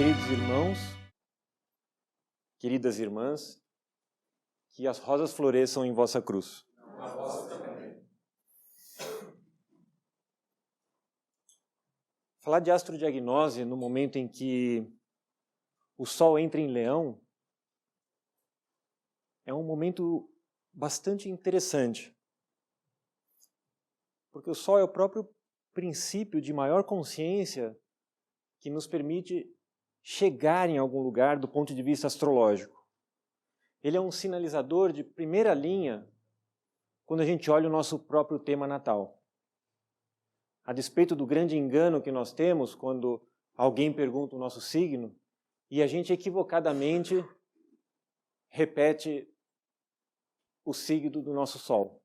queridos irmãos, queridas irmãs, que as rosas floresçam em vossa cruz. A vossa também. Falar de astrodiagnose no momento em que o Sol entra em Leão é um momento bastante interessante, porque o Sol é o próprio princípio de maior consciência que nos permite chegar em algum lugar do ponto de vista astrológico. Ele é um sinalizador de primeira linha quando a gente olha o nosso próprio tema natal. A despeito do grande engano que nós temos quando alguém pergunta o nosso signo e a gente equivocadamente repete o signo do nosso Sol,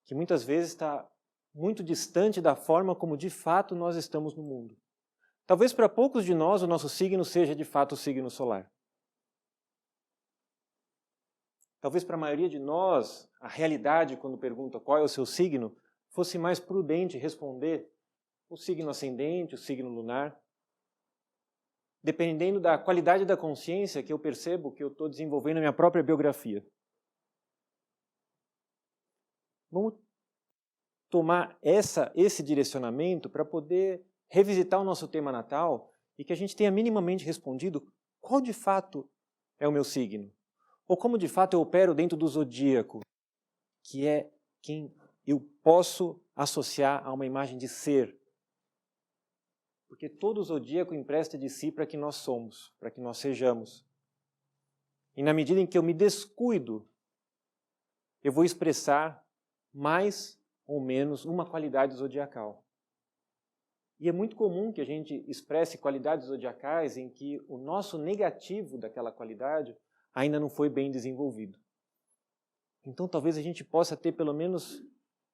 que muitas vezes está muito distante da forma como de fato nós estamos no mundo. Talvez para poucos de nós o nosso signo seja de fato o signo solar. Talvez para a maioria de nós, a realidade, quando pergunta qual é o seu signo, fosse mais prudente responder o signo ascendente, o signo lunar. Dependendo da qualidade da consciência que eu percebo que eu estou desenvolvendo a minha própria biografia. Vamos tomar esse direcionamento para poder revisitar o nosso tema natal e que a gente tenha minimamente respondido qual de fato é o meu signo. Ou como de fato eu opero dentro do zodíaco, que é quem eu posso associar a uma imagem de ser. Porque todo zodíaco empresta de si para que nós somos, para que nós sejamos. E na medida em que eu me descuido, eu vou expressar mais ou menos uma qualidade zodiacal. E é muito comum que a gente expresse qualidades zodiacais em que o nosso negativo daquela qualidade ainda não foi bem desenvolvido. Então talvez a gente possa ter, pelo menos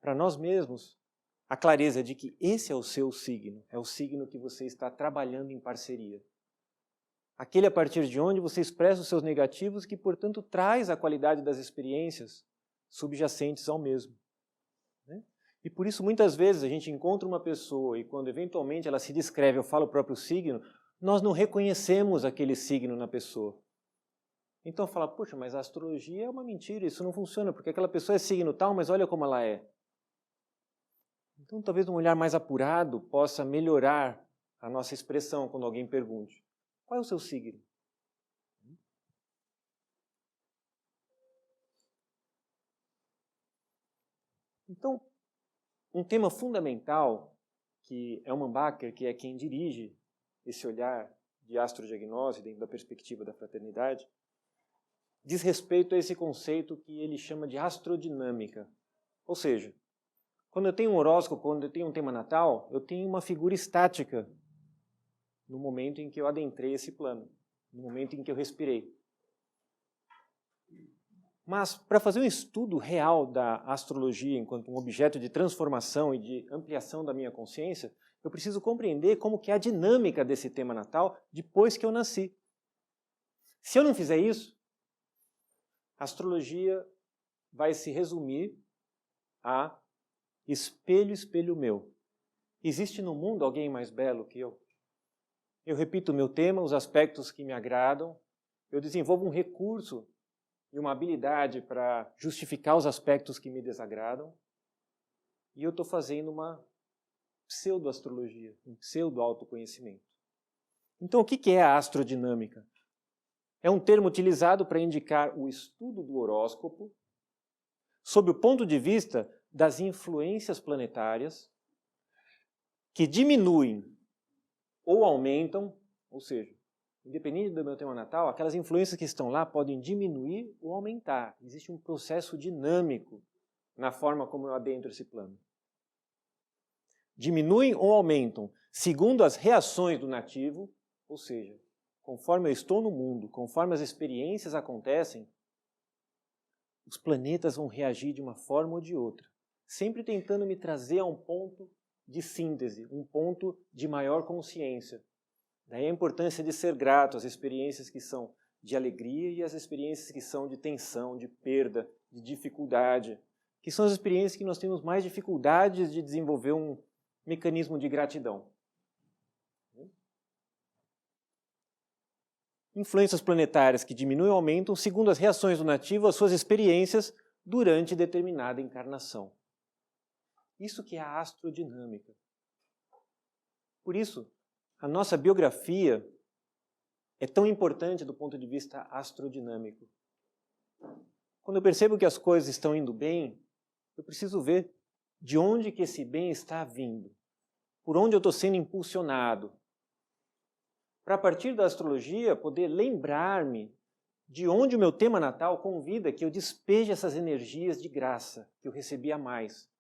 para nós mesmos, a clareza de que esse é o seu signo, é o signo que você está trabalhando em parceria. Aquele a partir de onde você expressa os seus negativos, que portanto traz a qualidade das experiências subjacentes ao mesmo. E por isso muitas vezes a gente encontra uma pessoa e quando eventualmente ela se descreve ou fala o próprio signo, nós não reconhecemos aquele signo na pessoa. Então fala, puxa, mas a astrologia é uma mentira, isso não funciona, porque aquela pessoa é signo tal, mas olha como ela é. Então talvez um olhar mais apurado possa melhorar a nossa expressão quando alguém pergunte, qual é o seu signo? Então, um tema fundamental, que é Hermann Bacher, que é quem dirige esse olhar de astrodiagnose dentro da perspectiva da fraternidade, diz respeito a esse conceito que ele chama de astrodinâmica. Ou seja, quando eu tenho um horóscopo, quando eu tenho um tema natal, eu tenho uma figura estática no momento em que eu adentrei esse plano, no momento em que eu respirei. Mas, para fazer um estudo real da astrologia enquanto um objeto de transformação e de ampliação da minha consciência, eu preciso compreender como que é a dinâmica desse tema natal depois que eu nasci. Se eu não fizer isso, a astrologia vai se resumir a espelho, espelho meu. Existe no mundo alguém mais belo que eu? Eu repito o meu tema, os aspectos que me agradam, eu desenvolvo um recurso e uma habilidade para justificar os aspectos que me desagradam, e eu estou fazendo uma pseudo-astrologia, um pseudo-autoconhecimento. Então, o que é a astrodinâmica? É um termo utilizado para indicar o estudo do horóscopo sob o ponto de vista das influências planetárias que diminuem ou aumentam, ou seja, independente do meu tema natal, aquelas influências que estão lá podem diminuir ou aumentar. Existe um processo dinâmico na forma como eu adentro esse plano. Diminuem ou aumentam segundo as reações do nativo, ou seja, conforme eu estou no mundo, conforme as experiências acontecem, os planetas vão reagir de uma forma ou de outra, sempre tentando me trazer a um ponto de síntese, um ponto de maior consciência. Daí a importância de ser grato às experiências que são de alegria e às experiências que são de tensão, de perda, de dificuldade, que são as experiências que nós temos mais dificuldades de desenvolver um mecanismo de gratidão. influências planetárias que diminuem ou aumentam segundo as reações do nativo às suas experiências durante determinada encarnação. Isso que é a astrodinâmica. Por isso, a nossa biografia é tão importante do ponto de vista astrodinâmico. Quando eu percebo que as coisas estão indo bem, eu preciso ver de onde que esse bem está vindo, por onde eu estou sendo impulsionado, para a partir da astrologia poder lembrar-me de onde o meu tema natal convida que eu despeje essas energias de graça que eu recebi a mais.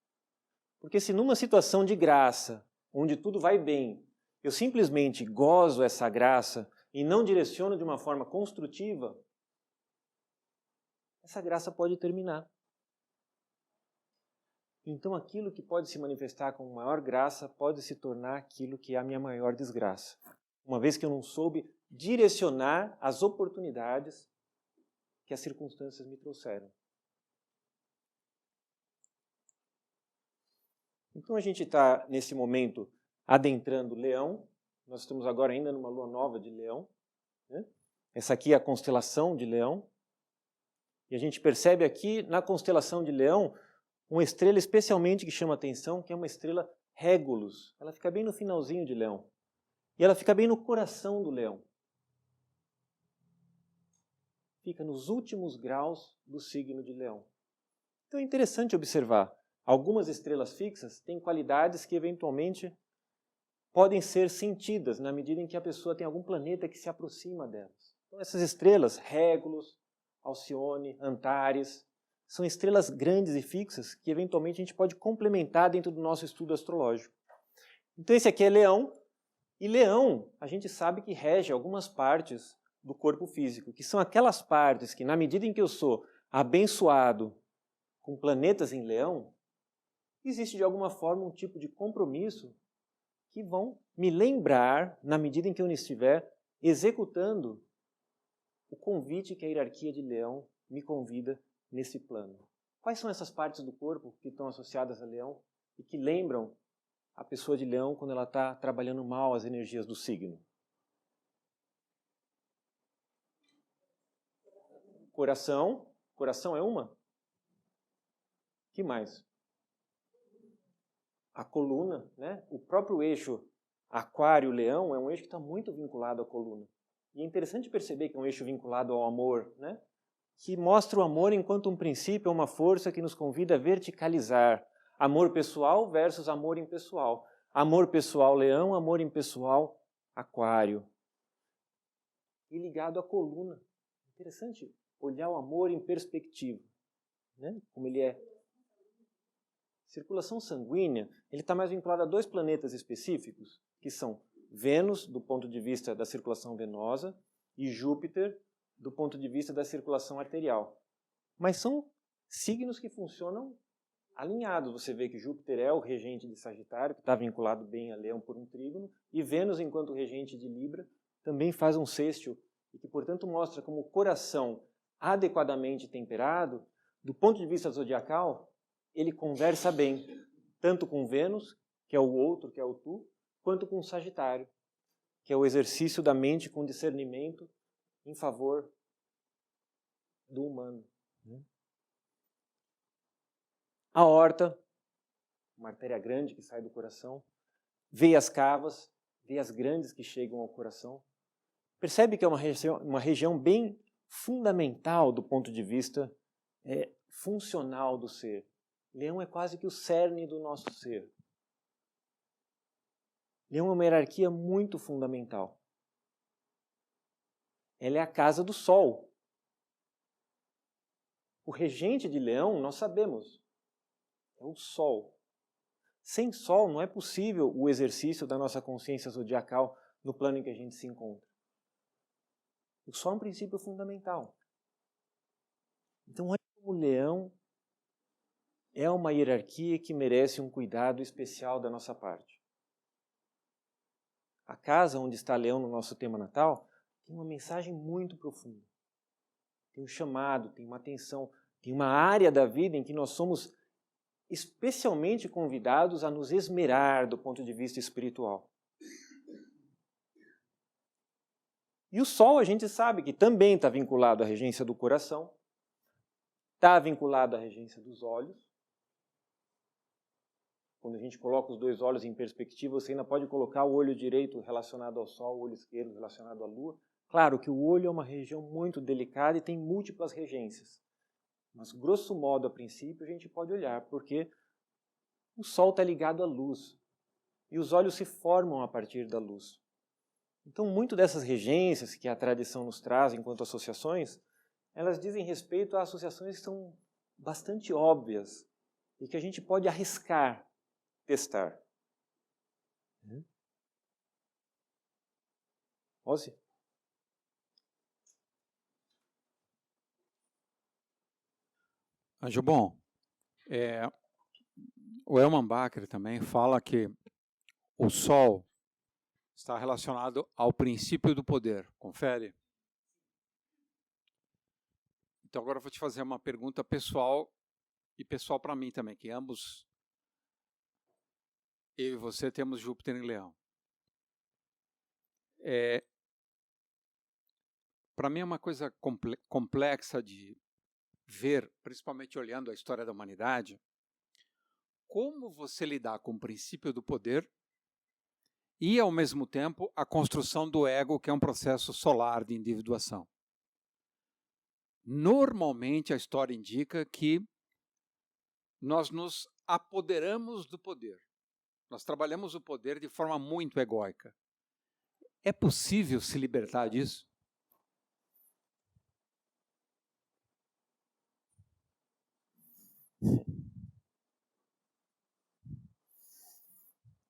Porque se numa situação de graça, onde tudo vai bem, eu simplesmente gozo essa graça e não direciono de uma forma construtiva, essa graça pode terminar. Então aquilo que pode se manifestar com maior graça pode se tornar aquilo que é a minha maior desgraça. Uma vez que eu não soube direcionar as oportunidades que as circunstâncias me trouxeram. Então a gente está, nesse momento, adentrando Leão. Nós estamos agora ainda numa lua nova de Leão, né? Essa aqui é a constelação de Leão. E a gente percebe aqui, na constelação de Leão, uma estrela especialmente que chama atenção, que é uma estrela Régulus. Ela fica bem no finalzinho de Leão. E ela fica bem no coração do Leão. Fica nos últimos graus do signo de Leão. Então é interessante observar. Algumas estrelas fixas têm qualidades que eventualmente podem ser sentidas na medida em que a pessoa tem algum planeta que se aproxima delas. Então essas estrelas, Régulus, Alcione, Antares, são estrelas grandes e fixas que eventualmente a gente pode complementar dentro do nosso estudo astrológico. Então esse aqui é Leão. E Leão, a gente sabe que rege algumas partes do corpo físico, que são aquelas partes que, na medida em que eu sou abençoado com planetas em Leão, existe de alguma forma um tipo de compromisso que vão me lembrar, na medida em que eu estiver executando o convite que a hierarquia de Leão me convida nesse plano. Quais são essas partes do corpo que estão associadas a Leão e que lembram a pessoa de Leão quando ela está trabalhando mal as energias do signo? Coração. Coração é uma? Que mais? A coluna, né? O próprio eixo Aquário-Leão é um eixo que está muito vinculado à coluna. E é interessante perceber que é um eixo vinculado ao amor, né? Que mostra o amor enquanto um princípio, uma força que nos convida a verticalizar. Amor pessoal versus amor impessoal. Amor pessoal Leão, amor impessoal Aquário. E ligado à coluna. Interessante olhar o amor em perspectiva, né? Como ele é. Circulação sanguínea, ele está mais vinculado a dois planetas específicos, que são Vênus, do ponto de vista da circulação venosa, e Júpiter, do ponto de vista da circulação arterial. Mas são signos que funcionam alinhados. Você vê que Júpiter é o regente de Sagitário, que está vinculado bem a Leão por um trígono, e Vênus, enquanto regente de Libra, também faz um sextil, e que, portanto, mostra como o coração adequadamente temperado, do ponto de vista zodiacal, ele conversa bem, tanto com Vênus, que é o outro, que é o tu, quanto com Sagitário, que é o exercício da mente com discernimento em favor do humano. A aorta, uma artéria grande que sai do coração, veias cavas, veias grandes que chegam ao coração. Percebe que é uma região bem fundamental do ponto de vista funcional do ser. Leão é quase que o cerne do nosso ser. Leão é uma hierarquia muito fundamental. Ela é a casa do Sol. O regente de Leão, nós sabemos, é o Sol. Sem Sol não é possível o exercício da nossa consciência zodiacal no plano em que a gente se encontra. O Sol é um princípio fundamental. Então, olha como o Leão é uma hierarquia que merece um cuidado especial da nossa parte. A casa onde está Leão no nosso tema natal tem uma mensagem muito profunda. Tem um chamado, tem uma atenção, tem uma área da vida em que nós somos especialmente convidados a nos esmerar do ponto de vista espiritual. E o Sol, a gente sabe que também está vinculado à regência do coração, está vinculado à regência dos olhos. Quando a gente coloca os dois olhos em perspectiva, você ainda pode colocar o olho direito relacionado ao Sol, o olho esquerdo relacionado à Lua. Claro que o olho é uma região muito delicada e tem múltiplas regências. Mas, grosso modo, a princípio, a gente pode olhar, porque o Sol está ligado à luz. E os olhos se formam a partir da luz. Então, muito dessas regências que a tradição nos traz enquanto associações, elas dizem respeito a associações que são bastante óbvias e que a gente pode arriscar testar. Ozzy? Anjo bom, o Elman Bakker também fala que o Sol está relacionado ao princípio do poder. Confere? Então agora eu vou te fazer uma pergunta pessoal e pessoal para mim também, que ambos, eu e você, temos Júpiter em Leão. Para mim é uma coisa complexa de ver, principalmente olhando a história da humanidade, como você lidar com o princípio do poder e, ao mesmo tempo, a construção do ego, que é um processo solar de individuação. Normalmente, a história indica que nós nos apoderamos do poder. Nós trabalhamos o poder de forma muito egóica. É possível se libertar disso?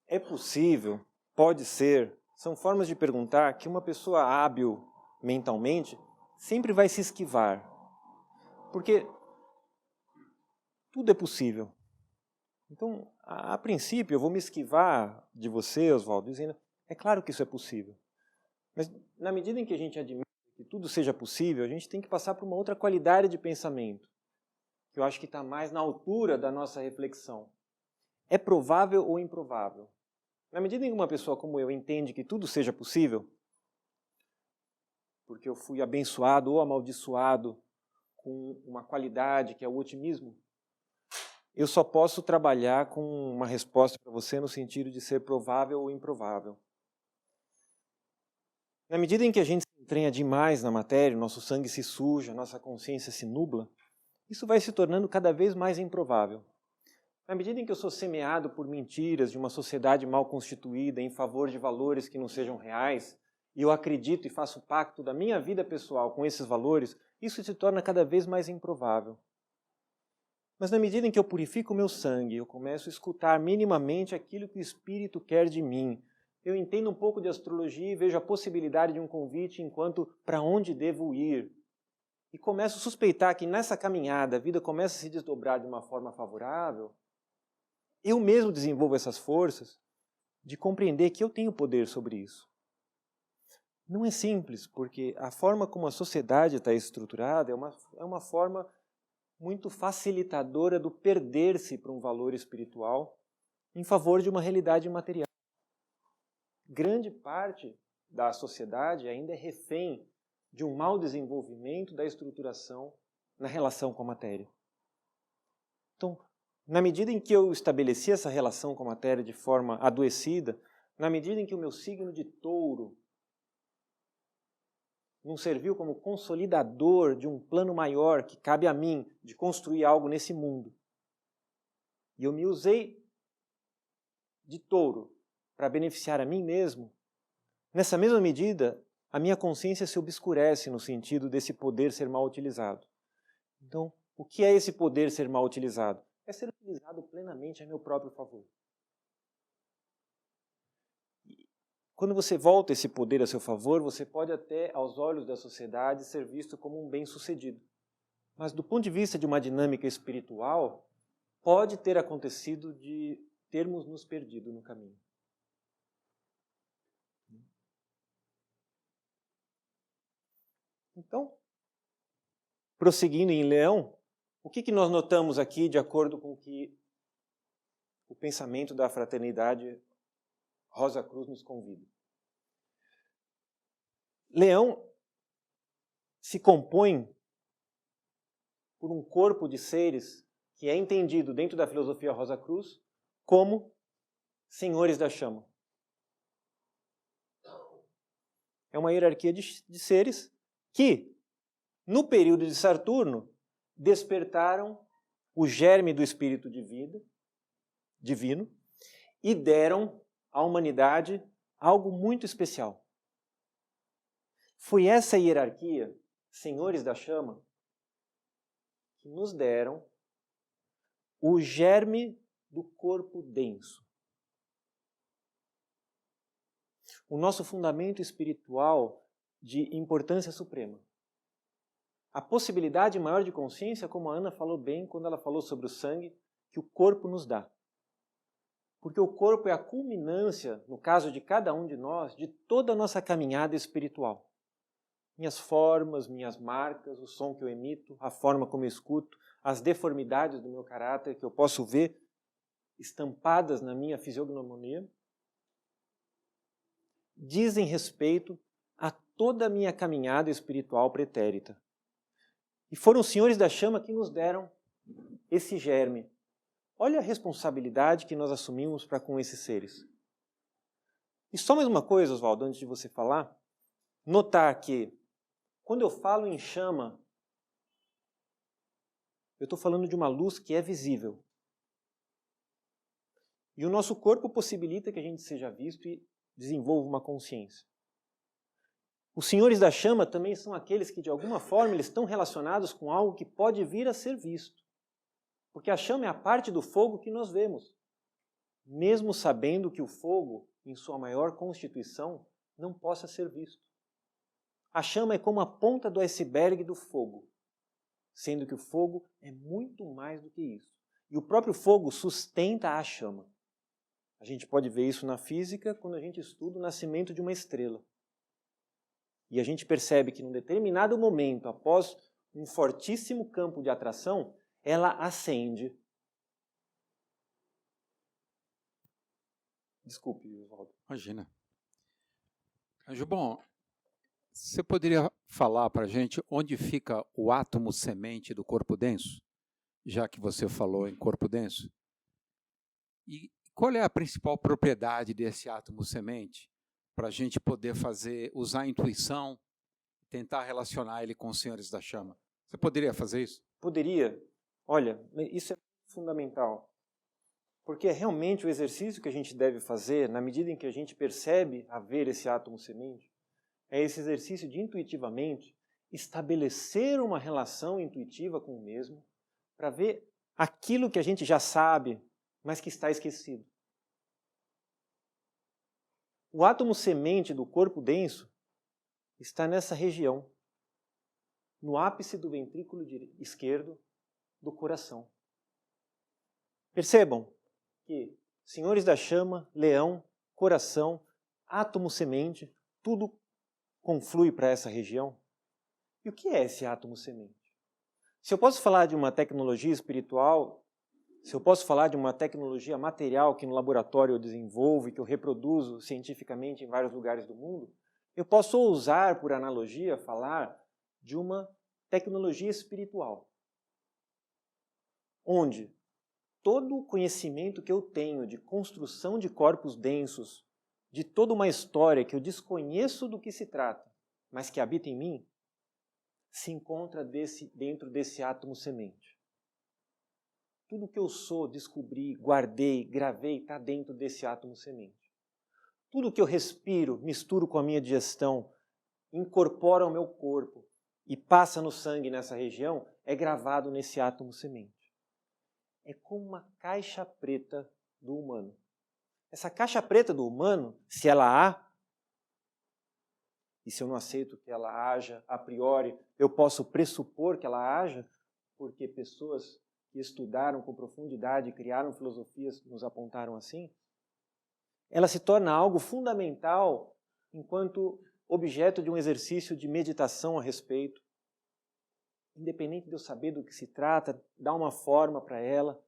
É possível, pode ser, são formas de perguntar que uma pessoa hábil mentalmente sempre vai se esquivar. Porque tudo é possível. Então, a princípio, eu vou me esquivar de você, Oswaldo, dizendo, é claro que isso é possível. Mas na medida em que a gente admite que tudo seja possível, a gente tem que passar por uma outra qualidade de pensamento, que eu acho que está mais na altura da nossa reflexão. É provável ou improvável? Na medida em que uma pessoa como eu entende que tudo seja possível, porque eu fui abençoado ou amaldiçoado com uma qualidade que é o otimismo, eu só posso trabalhar com uma resposta para você no sentido de ser provável ou improvável. Na medida em que a gente se entranha demais na matéria, nosso sangue se suja, nossa consciência se nubla, isso vai se tornando cada vez mais improvável. Na medida em que eu sou semeado por mentiras de uma sociedade mal constituída em favor de valores que não sejam reais, e eu acredito e faço pacto da minha vida pessoal com esses valores, isso se torna cada vez mais improvável. Mas na medida em que eu purifico o meu sangue, eu começo a escutar minimamente aquilo que o Espírito quer de mim. Eu entendo um pouco de astrologia e vejo a possibilidade de um convite enquanto para onde devo ir. E começo a suspeitar que nessa caminhada a vida começa a se desdobrar de uma forma favorável. Eu mesmo desenvolvo essas forças de compreender que eu tenho poder sobre isso. Não é simples, porque a forma como a sociedade está estruturada é uma forma muito facilitadora do perder-se para um valor espiritual em favor de uma realidade material. Grande parte da sociedade ainda é refém de um mau desenvolvimento da estruturação na relação com a matéria. Então, na medida em que eu estabeleci essa relação com a matéria de forma adoecida, na medida em que o meu signo de touro não serviu como consolidador de um plano maior que cabe a mim de construir algo nesse mundo. E eu me usei de touro para beneficiar a mim mesmo. Nessa mesma medida, a minha consciência se obscurece no sentido desse poder ser mal utilizado. Então, o que é esse poder ser mal utilizado? É ser utilizado plenamente a meu próprio favor. Quando você volta esse poder a seu favor, você pode até, aos olhos da sociedade, ser visto como um bem-sucedido. Mas do ponto de vista de uma dinâmica espiritual, pode ter acontecido de termos nos perdido no caminho. Então, prosseguindo em Leão, o que nós notamos aqui de acordo com o pensamento da fraternidade Rosa Cruz nos convida? Leão se compõe por um corpo de seres que é entendido dentro da filosofia Rosa Cruz como senhores da chama. É uma hierarquia de seres que, no período de Saturno, despertaram o germe do espírito de vida, divino, e deram à humanidade algo muito especial. Foi essa hierarquia, senhores da chama, que nos deram o germe do corpo denso. O nosso fundamento espiritual de importância suprema. A possibilidade maior de consciência, como a Ana falou bem quando ela falou sobre o sangue, que o corpo nos dá. Porque o corpo é a culminância, no caso de cada um de nós, de toda a nossa caminhada espiritual. Minhas formas, minhas marcas, o som que eu emito, a forma como eu escuto, as deformidades do meu caráter que eu posso ver estampadas na minha fisiognomonia, dizem respeito a toda a minha caminhada espiritual pretérita. E foram os senhores da chama que nos deram esse germe. Olha a responsabilidade que nós assumimos para com esses seres. E só mais uma coisa, Oswaldo, antes de você falar, notar que quando eu falo em chama, eu estou falando de uma luz que é visível. E o nosso corpo possibilita que a gente seja visto e desenvolva uma consciência. Os senhores da chama também são aqueles que, de alguma forma, eles estão relacionados com algo que pode vir a ser visto. Porque a chama é a parte do fogo que nós vemos. Mesmo sabendo que o fogo, em sua maior constituição, não possa ser visto. A chama é como a ponta do iceberg do fogo, sendo que o fogo é muito mais do que isso. E o próprio fogo sustenta a chama. A gente pode ver isso na física quando a gente estuda o nascimento de uma estrela. E a gente percebe que num determinado momento, após um fortíssimo campo de atração, ela acende. Desculpe, Oswaldo. Imagina. Bom, você poderia falar para a gente onde fica o átomo semente do corpo denso? Já que você falou em corpo denso. E qual é a principal propriedade desse átomo semente para a gente poder usar a intuição, tentar relacionar ele com os senhores da chama? Você poderia fazer isso? Poderia. Olha, isso é fundamental. Porque é realmente o exercício que a gente deve fazer, na medida em que a gente percebe haver esse átomo semente, é esse exercício de intuitivamente estabelecer uma relação intuitiva com o mesmo, para ver aquilo que a gente já sabe, mas que está esquecido. O átomo semente do corpo denso está nessa região, no ápice do ventrículo esquerdo do coração. Percebam que senhores da chama, leão, coração, átomo semente, tudo conflui para essa região. E o que é esse átomo semente? Se eu posso falar de uma tecnologia espiritual, se eu posso falar de uma tecnologia material que no laboratório eu desenvolvo e que eu reproduzo cientificamente em vários lugares do mundo, eu posso ousar, por analogia, falar de uma tecnologia espiritual, onde todo o conhecimento que eu tenho de construção de corpos densos, de toda uma história que eu desconheço do que se trata, mas que habita em mim, se encontra dentro desse átomo semente. Tudo que eu sou, descobri, guardei, gravei, está dentro desse átomo semente. Tudo que eu respiro, misturo com a minha digestão, incorpora ao meu corpo e passa no sangue nessa região, é gravado nesse átomo semente. É como uma caixa preta do humano. Essa caixa preta do humano, se ela há, e se eu não aceito que ela haja a priori, eu posso pressupor que ela haja, porque pessoas que estudaram com profundidade e criaram filosofias nos apontaram assim, ela se torna algo fundamental enquanto objeto de um exercício de meditação a respeito. Independente de eu saber do que se trata, dar uma forma para ela.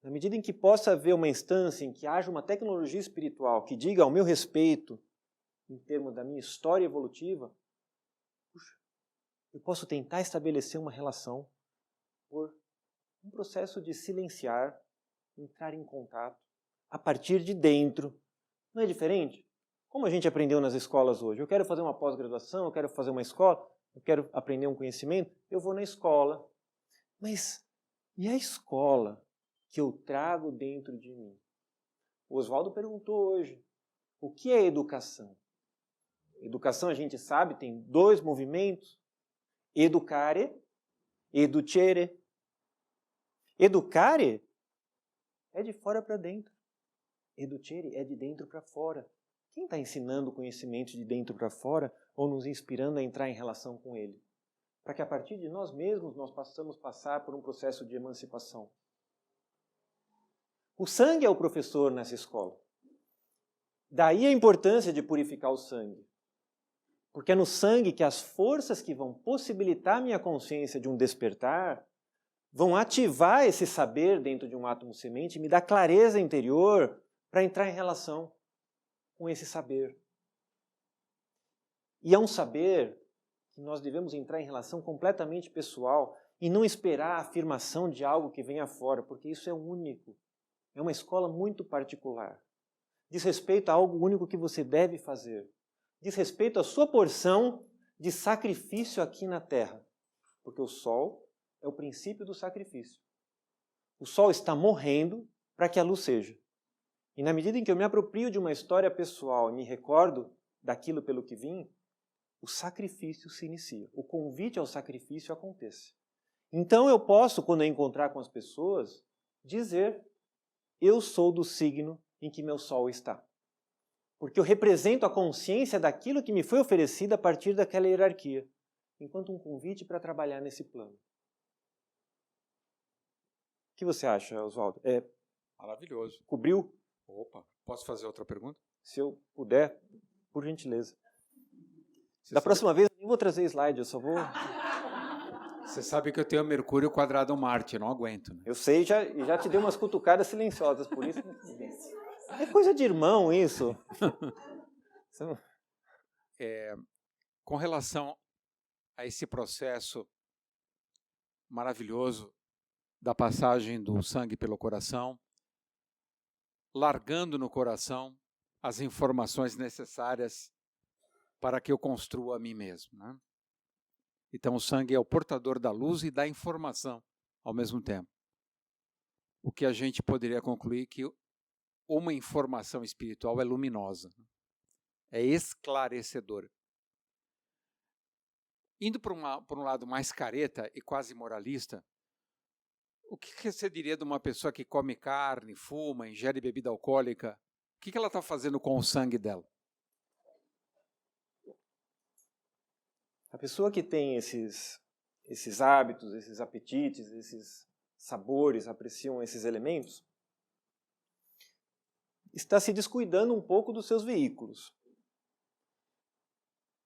Na medida em que possa haver uma instância em que haja uma tecnologia espiritual que diga ao meu respeito, em termos da minha história evolutiva, puxa, eu posso tentar estabelecer uma relação por um processo de silenciar, entrar em contato, a partir de dentro. Não é diferente? Como a gente aprendeu nas escolas hoje? Eu quero fazer uma pós-graduação, eu quero fazer uma escola, eu quero aprender um conhecimento, eu vou na escola. Mas e a escola que eu trago dentro de mim? O Oswaldo perguntou hoje, o que é educação? Educação, a gente sabe, tem dois movimentos, educare, educere. Educare é de fora para dentro. Educere é de dentro para fora. Quem está ensinando o conhecimento de dentro para fora ou nos inspirando a entrar em relação com ele? Para que a partir de nós mesmos nós possamos passar por um processo de emancipação. O sangue é o professor nessa escola. Daí a importância de purificar o sangue. Porque é no sangue que as forças que vão possibilitar minha consciência de um despertar vão ativar esse saber dentro de um átomo semente e me dar clareza interior para entrar em relação com esse saber. E é um saber que nós devemos entrar em relação completamente pessoal e não esperar a afirmação de algo que venha fora, porque isso é único. É uma escola muito particular. Diz respeito a algo único que você deve fazer. Diz respeito à sua porção de sacrifício aqui na Terra. Porque o sol é o princípio do sacrifício. O sol está morrendo para que a luz seja. E na medida em que eu me aproprio de uma história pessoal e me recordo daquilo pelo que vim, o sacrifício se inicia. O convite ao sacrifício acontece. Então eu posso, quando eu encontrar com as pessoas, dizer: eu sou do signo em que meu sol está. Porque eu represento a consciência daquilo que me foi oferecido a partir daquela hierarquia, enquanto um convite para trabalhar nesse plano. O que você acha, Oswaldo? Maravilhoso. Cobriu? Opa, posso fazer outra pergunta? Se eu puder, por gentileza. Você Da sabe- próxima vez eu nem vou trazer slide, eu só vou... Você sabe que eu tenho Mercúrio quadrado Marte, eu não aguento. Né? Eu sei, já te dei umas cutucadas silenciosas, por isso... É coisa de irmão isso. Com relação a esse processo maravilhoso da passagem do sangue pelo coração, largando no coração as informações necessárias para que eu construa a mim mesmo. Né? Então, o sangue é o portador da luz e da informação ao mesmo tempo. O que a gente poderia concluir que uma informação espiritual é luminosa, é esclarecedora. Indo para um lado mais careta e quase moralista, o que você diria de uma pessoa que come carne, fuma, ingere bebida alcoólica? O que ela está fazendo com o sangue dela? A pessoa que tem esses hábitos, esses apetites, esses sabores, apreciam esses elementos, está se descuidando um pouco dos seus veículos.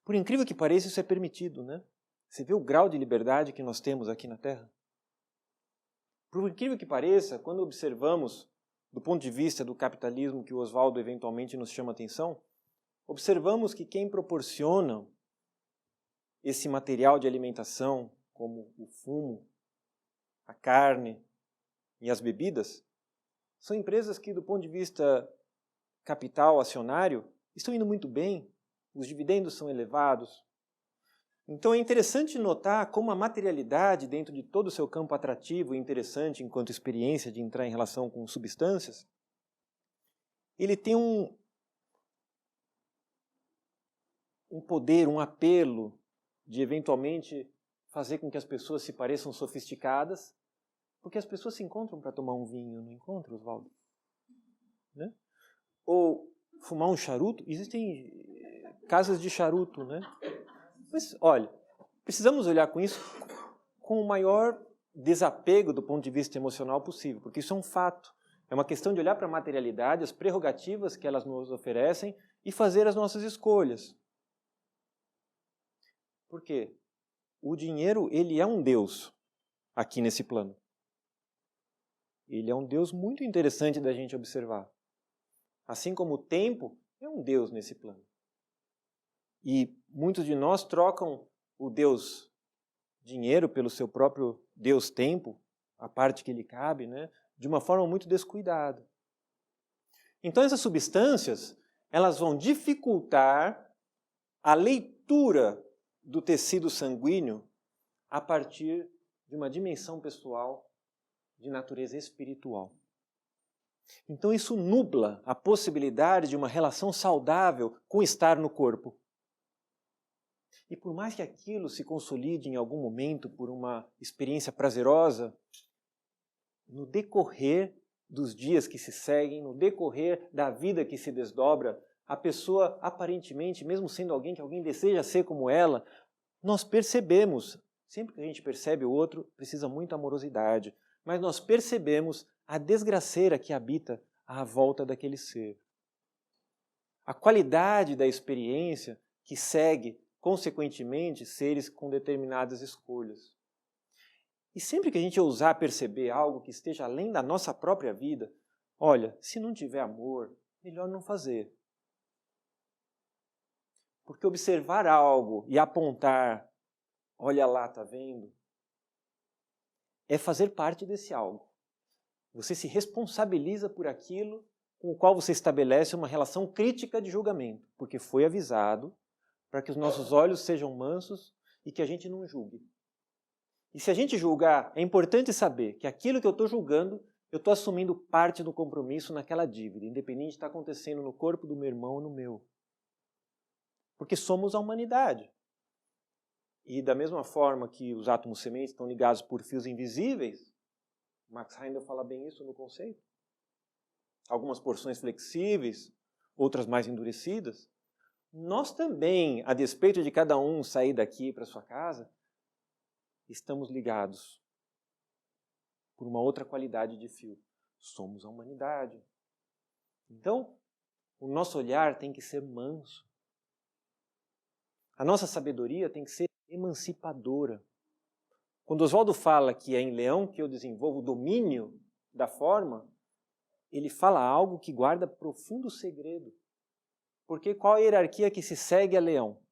Por incrível que pareça, isso é permitido, né? Você vê o grau de liberdade que nós temos aqui na Terra? Por incrível que pareça, quando observamos, do ponto de vista do capitalismo que o Oswaldo eventualmente nos chama a atenção, observamos que quem proporciona esse material de alimentação, como o fumo, a carne e as bebidas, são empresas que, do ponto de vista capital, acionário, estão indo muito bem, os dividendos são elevados. Então é interessante notar como a materialidade, dentro de todo o seu campo atrativo e interessante enquanto experiência de entrar em relação com substâncias, ele tem um poder, um apelo de eventualmente fazer com que as pessoas se pareçam sofisticadas, porque as pessoas se encontram para tomar um vinho, não encontram, Oswaldo? Né? Ou fumar um charuto, existem casas de charuto, né? Mas, olha, precisamos olhar com isso com o maior desapego do ponto de vista emocional possível, porque isso é um fato. É uma questão de olhar para a materialidade, as prerrogativas que elas nos oferecem e fazer as nossas escolhas. Por quê? O dinheiro, ele é um Deus aqui nesse plano. Ele é um Deus muito interessante da gente observar. Assim como o tempo é um Deus nesse plano. E muitos de nós trocam o Deus dinheiro pelo seu próprio Deus tempo, a parte que lhe cabe, né? De uma forma muito descuidada. Então essas substâncias, elas vão dificultar a leitura do tecido sanguíneo a partir de uma dimensão pessoal de natureza espiritual. Então isso nubla a possibilidade de uma relação saudável com estar no corpo. E por mais que aquilo se consolide em algum momento por uma experiência prazerosa, no decorrer dos dias que se seguem, no decorrer da vida que se desdobra, a pessoa aparentemente, mesmo sendo alguém que alguém deseja ser como ela, nós percebemos, sempre que a gente percebe o outro, precisa muita amorosidade, mas nós percebemos a desgraceira que habita à volta daquele ser. A qualidade da experiência que segue, consequentemente, seres com determinadas escolhas. E sempre que a gente ousar perceber algo que esteja além da nossa própria vida, olha, se não tiver amor, melhor não fazer. Porque observar algo e apontar, olha lá, tá vendo? É fazer parte desse algo. Você se responsabiliza por aquilo com o qual você estabelece uma relação crítica de julgamento, porque foi avisado para que os nossos olhos sejam mansos e que a gente não julgue. E se a gente julgar, é importante saber que aquilo que eu estou julgando, eu estou assumindo parte do compromisso naquela dívida, independente de estar acontecendo no corpo do meu irmão ou no meu. Porque somos a humanidade. E da mesma forma que os átomos sementes estão ligados por fios invisíveis, Max Heindel fala bem isso no conceito. Algumas porções flexíveis, outras mais endurecidas. Nós também, a despeito de cada um sair daqui para sua casa, estamos ligados por uma outra qualidade de fio. Somos a humanidade. Então, o nosso olhar tem que ser manso. A nossa sabedoria tem que ser emancipadora. Quando Oswaldo fala que é em Leão que eu desenvolvo o domínio da forma, ele fala algo que guarda profundo segredo. Porque qual a hierarquia que se segue a Leão?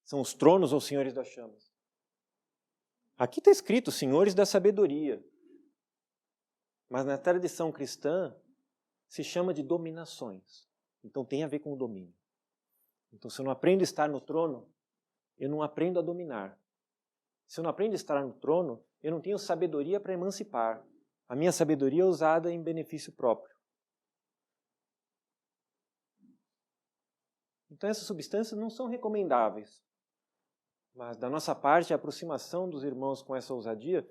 São os tronos ou senhores das chamas? Aqui está escrito senhores da sabedoria. Mas na tradição cristã se chama de dominações. Então tem a ver com o domínio. Então se eu não aprendo a estar no trono, eu não aprendo a dominar. Se eu não aprendo a estar no trono, eu não tenho sabedoria para emancipar. A minha sabedoria é usada em benefício próprio. Então essas substâncias não são recomendáveis. Mas da nossa parte, a aproximação dos irmãos com essa ousadia,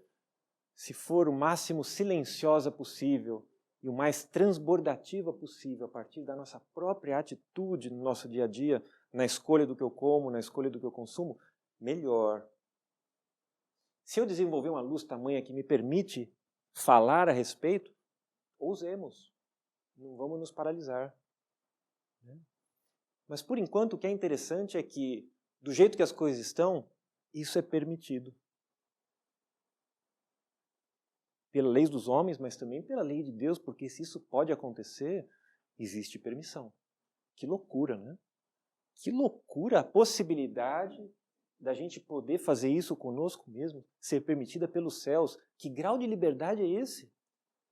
se for o máximo silenciosa possível e o mais transbordativa possível a partir da nossa própria atitude no nosso dia a dia, na escolha do que eu como, na escolha do que eu consumo, melhor. Se eu desenvolver uma luz tamanha que me permite falar a respeito, ousemos. Não vamos nos paralisar. Mas, por enquanto, o que é interessante é que, do jeito que as coisas estão, isso é permitido. Pela lei dos homens, mas também pela lei de Deus, porque se isso pode acontecer, existe permissão. Que loucura, né? Que loucura a possibilidade da gente poder fazer isso conosco mesmo, ser permitida pelos céus. Que grau de liberdade é esse?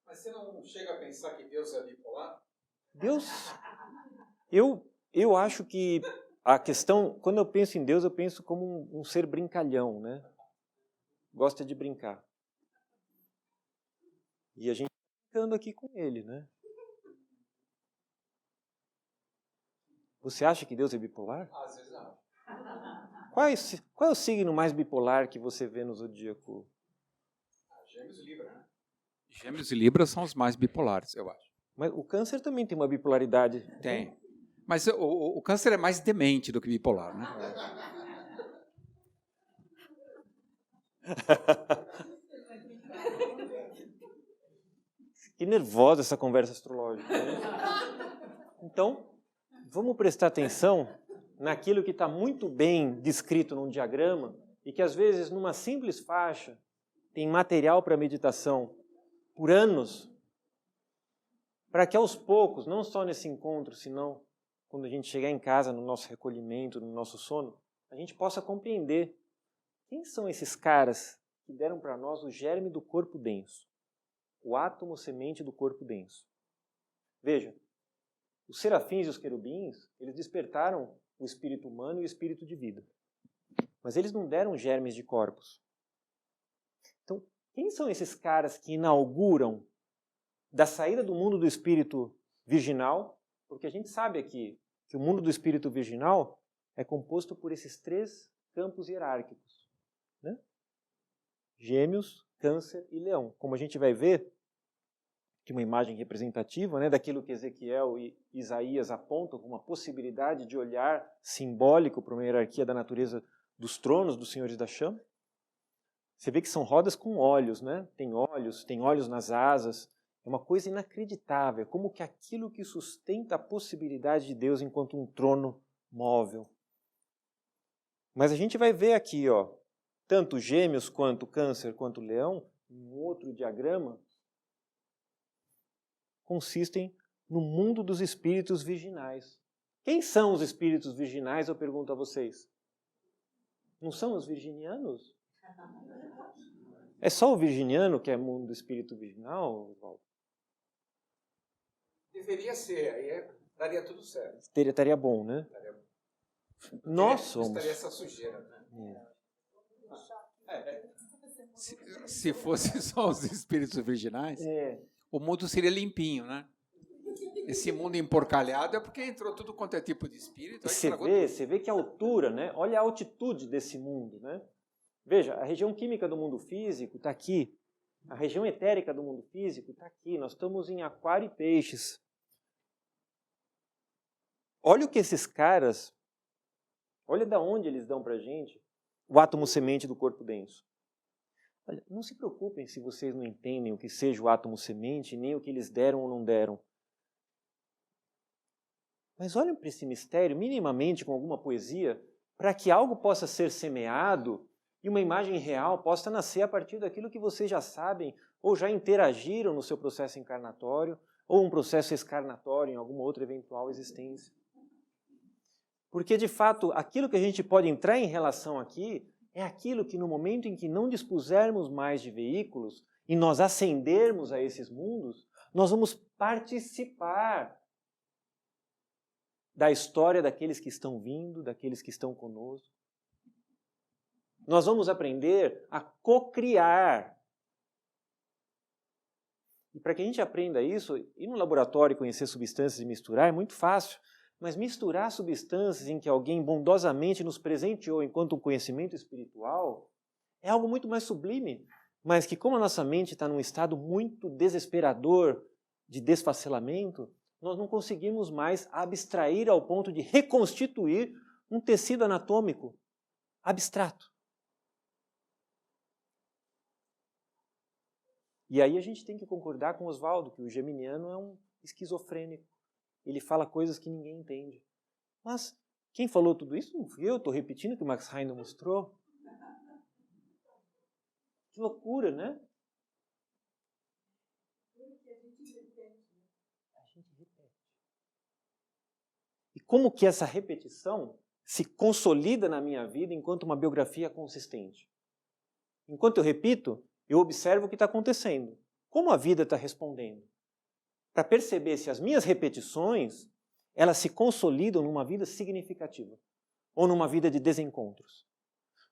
Mas você não chega a pensar que Deus é bipolar? Deus... Eu acho que a questão, quando eu penso em Deus, eu penso como um ser brincalhão, né? Gosta de brincar. E a gente está brincando aqui com ele, né? Você acha que Deus é bipolar? Às vezes não. Qual é o signo mais bipolar que você vê no zodíaco? Gêmeos e Libra, né? Gêmeos e Libra são os mais bipolares, eu acho. Mas o câncer também tem uma bipolaridade. Tem. Mas o câncer é mais demente do que bipolar, né? Que nervosa essa conversa astrológica, né? Então, vamos prestar atenção naquilo que está muito bem descrito num diagrama e que, às vezes, numa simples faixa, tem material para meditação por anos, para que, aos poucos, não só nesse encontro, senão quando a gente chegar em casa, no nosso recolhimento, no nosso sono, a gente possa compreender quem são esses caras que deram para nós o germe do corpo denso, o átomo semente do corpo denso. Veja, os serafins e os querubins, eles despertaram o espírito humano e o espírito de vida. Mas eles não deram germes de corpos. Então, quem são esses caras que inauguram da saída do mundo do espírito virginal? Porque a gente sabe aqui que o mundo do espírito virginal é composto por esses 3 campos hierárquicos, né? Gêmeos, Câncer e Leão. Como a gente vai ver, que uma imagem representativa, né, daquilo que Ezequiel e Isaías apontam como uma possibilidade de olhar simbólico para uma hierarquia da natureza dos tronos dos senhores da chama. Você vê que são rodas com olhos, né? Tem olhos nas asas. É uma coisa inacreditável, como que aquilo que sustenta a possibilidade de Deus enquanto um trono móvel. Mas a gente vai ver aqui, ó, tanto Gêmeos quanto Câncer quanto Leão, um outro diagrama, consistem no mundo dos espíritos virginais. Quem são os espíritos virginais, eu pergunto a vocês? Não são os virginianos? É só o virginiano que é mundo do espírito virginal, Valdo? Deveria ser, aí daria tudo certo. Estaria bom, né? Daria bom. Nós somos. Estaria essa sujeira, né? Se fosse só os espíritos virginais, o mundo seria limpinho, né? Esse mundo emporcalhado é porque entrou tudo quanto é tipo de espírito. Você vê que a altura, né? Olha a altitude desse mundo, né? Veja, a região química do mundo físico está aqui. A região etérica do mundo físico está aqui. Nós estamos em Aquário e Peixes. Olha o que esses caras, olha de onde eles dão para a gente o átomo semente do corpo denso. Olha, não se preocupem se vocês não entendem o que seja o átomo semente, nem o que eles deram ou não deram. Mas olhem para esse mistério, minimamente com alguma poesia, para que algo possa ser semeado e uma imagem real possa nascer a partir daquilo que vocês já sabem ou já interagiram no seu processo encarnatório ou um processo excarnatório em alguma outra eventual existência. Porque, de fato, aquilo que a gente pode entrar em relação aqui é aquilo que, no momento em que não dispusermos mais de veículos e nós ascendermos a esses mundos, nós vamos participar da história daqueles que estão vindo, daqueles que estão conosco. Nós vamos aprender a cocriar. E para que a gente aprenda isso, ir no laboratório e conhecer substâncias e misturar é muito fácil. Mas misturar substâncias em que alguém bondosamente nos presenteou enquanto um conhecimento espiritual é algo muito mais sublime, mas que como a nossa mente está num estado muito desesperador de desfacelamento, nós não conseguimos mais abstrair ao ponto de reconstituir um tecido anatômico abstrato. E aí a gente tem que concordar com Oswaldo que o geminiano é um esquizofrênico. Ele fala coisas que ninguém entende. Mas quem falou tudo isso não fui eu, estou repetindo o que o Max Heindel mostrou. Que loucura, né? A gente repete. E como que essa repetição se consolida na minha vida enquanto uma biografia consistente? Enquanto eu repito, eu observo o que está acontecendo. Como a vida está respondendo? Para perceber se as minhas repetições elas se consolidam numa vida significativa ou numa vida de desencontros.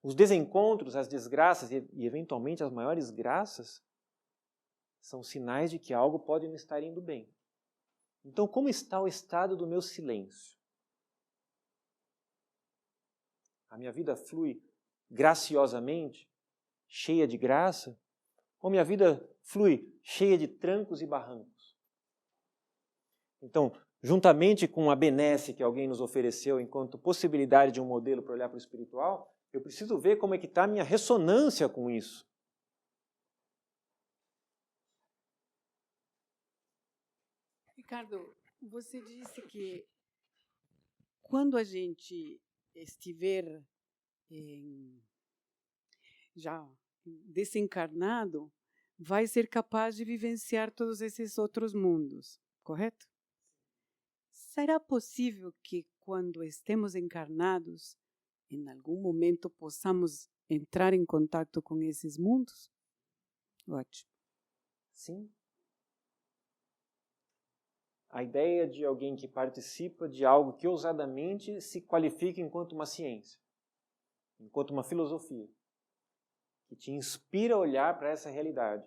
Os desencontros, as desgraças e eventualmente as maiores graças são sinais de que algo pode não estar indo bem. Então, como está o estado do meu silêncio? A minha vida flui graciosamente, cheia de graça, ou minha vida flui cheia de trancos e barrancos? Então, juntamente com a benesse que alguém nos ofereceu enquanto possibilidade de um modelo para olhar para o espiritual, eu preciso ver como é que está a minha ressonância com isso. Ricardo, você disse que quando a gente estiver já desencarnado, vai ser capaz de vivenciar todos esses outros mundos, correto? será possível que quando estemos encarnados, em algum momento possamos entrar em contato com esses mundos? Ótimo. Sim. A ideia de alguém que participa de algo que ousadamente se qualifica enquanto uma ciência, enquanto uma filosofia, que te inspira a olhar para essa realidade,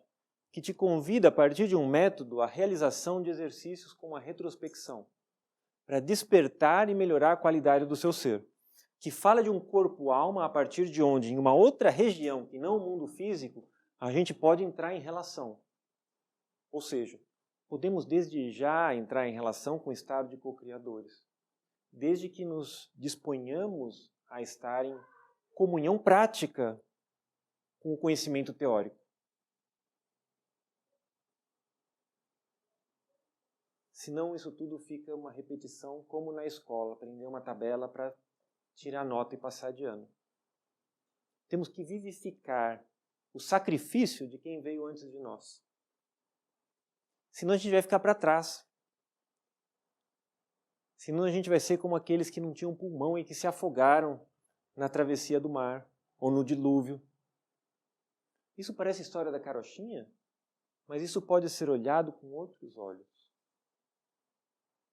que te convida, a partir de um método, à realização de exercícios como a retrospecção, para despertar e melhorar a qualidade do seu ser, que fala de um corpo-alma a partir de onde, em uma outra região, que não o mundo físico, a gente pode entrar em relação. Ou seja, podemos desde já entrar em relação com o estado de co-criadores, desde que nos disponhamos a estar em comunhão prática com o conhecimento teórico. Senão isso tudo fica uma repetição, como na escola, aprender uma tabela para tirar nota e passar de ano. Temos que vivificar o sacrifício de quem veio antes de nós. Senão a gente vai ficar para trás. Senão a gente vai ser como aqueles que não tinham pulmão e que se afogaram na travessia do mar ou no dilúvio. Isso parece a história da carochinha, mas isso pode ser olhado com outros olhos.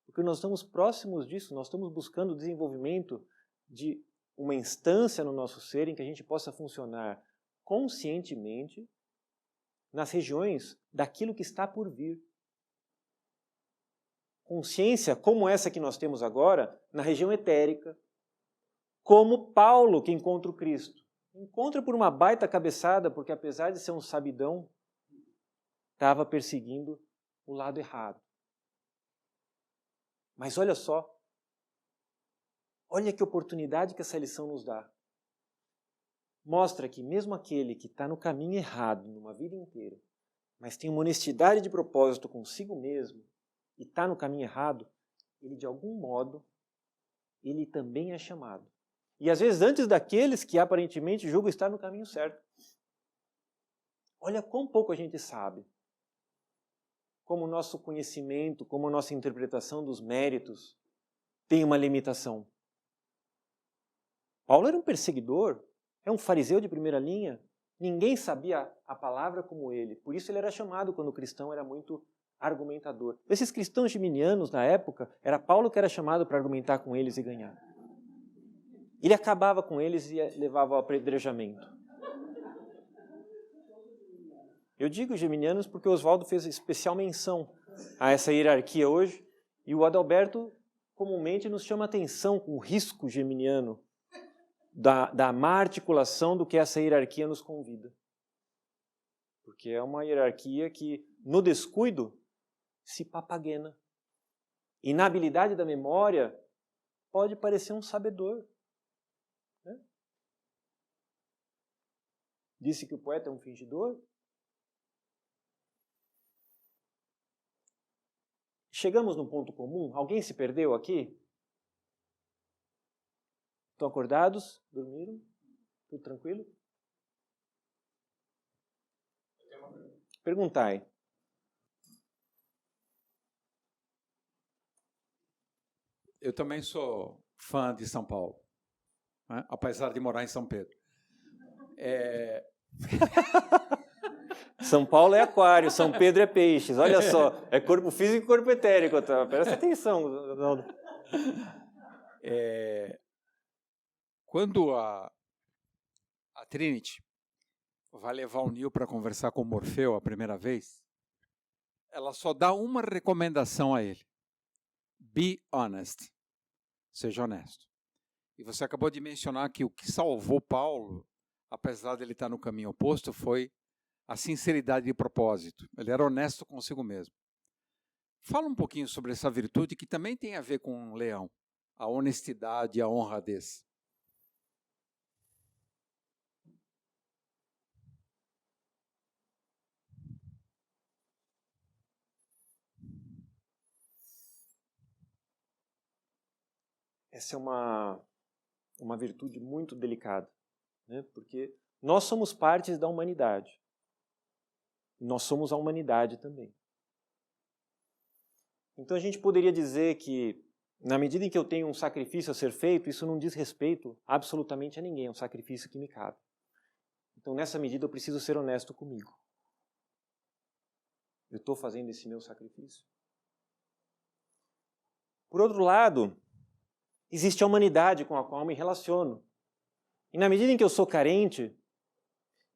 Porque nós estamos próximos disso, nós estamos buscando o desenvolvimento de uma instância no nosso ser em que a gente possa funcionar conscientemente nas regiões daquilo que está por vir. Consciência como essa que nós temos agora, na região etérica, como Paulo que encontra o Cristo. Encontra por uma baita cabeçada, porque apesar de ser um sabidão, estava perseguindo o lado errado. Mas olha só, olha que oportunidade que essa lição nos dá. Mostra que mesmo aquele que está no caminho errado numa vida inteira, mas tem uma honestidade de propósito consigo mesmo e está no caminho errado, ele de algum modo, ele também é chamado. E às vezes antes daqueles que aparentemente julgam estar no caminho certo. Olha quão pouco a gente sabe. Como o nosso conhecimento, como a nossa interpretação dos méritos tem uma limitação. Paulo era um perseguidor, é um fariseu de primeira linha. Ninguém sabia a palavra como ele. Por isso ele era chamado, quando o cristão era muito argumentador. Esses cristãos geminianos, na época, era Paulo que era chamado para argumentar com eles e ganhar. Ele acabava com eles e levava ao apedrejamento. Eu digo geminianos porque o Oswaldo fez especial menção a essa hierarquia hoje, e o Adalberto comumente nos chama atenção com o risco geminiano da má articulação do que essa hierarquia nos convida. Porque é uma hierarquia que, no descuido, se papaguena. E na habilidade da memória, pode parecer um sabedor. Né? Disse que o poeta é um fingidor. Chegamos num ponto comum? Alguém se perdeu aqui? Estão acordados? Dormiram? Tudo tranquilo? Perguntai. Eu também sou fã de São Paulo, né? Apesar de morar em São Pedro. São Paulo é aquário, São Pedro é peixes. Olha só, é corpo físico e corpo etérico. Tá? Presta atenção, Ronaldo. Quando a Trinity vai levar o Neo para conversar com o Morfeu a primeira vez, ela só dá uma recomendação a ele. Be honest. Seja honesto. E você acabou de mencionar que o que salvou Paulo, apesar de ele estar no caminho oposto, foi a sinceridade de propósito. Ele era honesto consigo mesmo. Fala um pouquinho sobre essa virtude que também tem a ver com o leão. A honestidade e a honradez. Essa é uma virtude muito delicada, né? Porque nós somos partes da humanidade. Nós somos a humanidade também. Então a gente poderia dizer que Na medida em que eu tenho um sacrifício a ser feito, isso não diz respeito absolutamente a ninguém, é um sacrifício que me cabe. Então, nessa medida, eu preciso ser honesto comigo. Eu estou fazendo esse meu sacrifício? Por outro lado, existe a humanidade com a qual eu me relaciono. E na medida em que eu sou carente,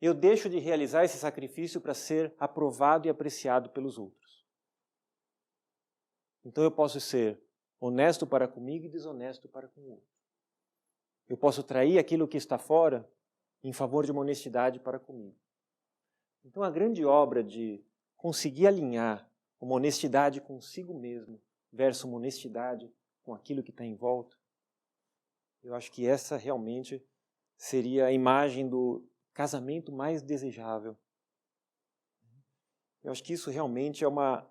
eu deixo de realizar esse sacrifício para ser aprovado e apreciado pelos outros. Então eu posso ser honesto para comigo e desonesto para com o outro. Eu posso trair aquilo que está fora em favor de uma honestidade para comigo. Então a grande obra de conseguir alinhar uma honestidade consigo mesmo versus uma honestidade com aquilo que está em volta, eu acho que essa realmente seria a imagem do casamento mais desejável. Eu acho que isso realmente é uma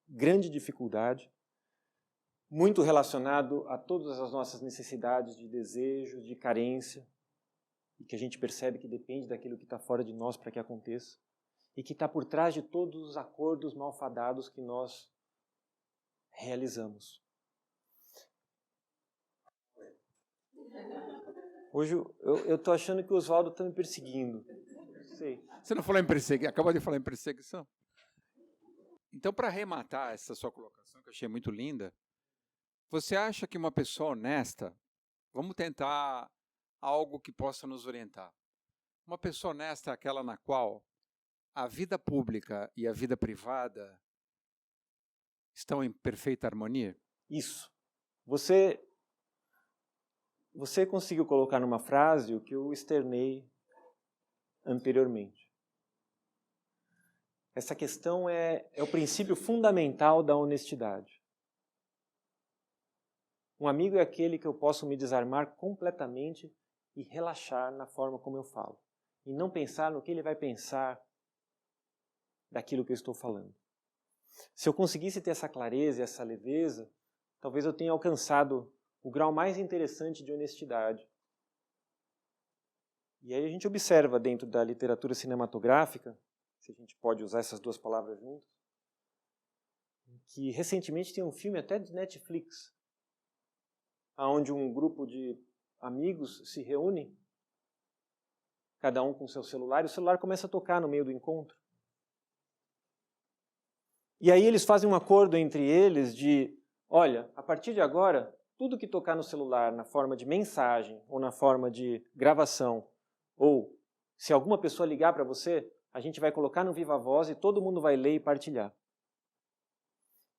grande dificuldade, muito relacionado a todas as nossas necessidades de desejo, de carência, e que a gente percebe que depende daquilo que está fora de nós para que aconteça, e que está por trás de todos os acordos malfadados que nós realizamos. Hoje eu estou achando que o Oswaldo está me perseguindo. Sei. Você não falou em perseguição, acabou de falar em perseguição. Então, para arrematar essa sua colocação, que eu achei muito linda, você acha que uma pessoa honesta, vamos tentar algo que possa nos orientar. Uma pessoa honesta é aquela na qual a vida pública e a vida privada estão em perfeita harmonia? Isso. Você conseguiu colocar numa frase o que eu externei anteriormente. Essa questão é o princípio fundamental da honestidade. Um amigo é aquele que eu posso me desarmar completamente e relaxar na forma como eu falo. E não pensar no que ele vai pensar daquilo que eu estou falando. Se eu conseguisse ter essa clareza e essa leveza, talvez eu tenha alcançado o grau mais interessante de honestidade. E aí a gente observa dentro da literatura cinematográfica, se a gente pode usar essas duas palavras juntas, que recentemente tem um filme até de Netflix, onde um grupo de amigos se reúne, cada um com seu celular, e o celular começa a tocar no meio do encontro. E aí eles fazem um acordo entre eles de, olha, a partir de agora, tudo que tocar no celular na forma de mensagem ou na forma de gravação, ou se alguma pessoa ligar para você, a gente vai colocar no Viva Voz e todo mundo vai ler e partilhar.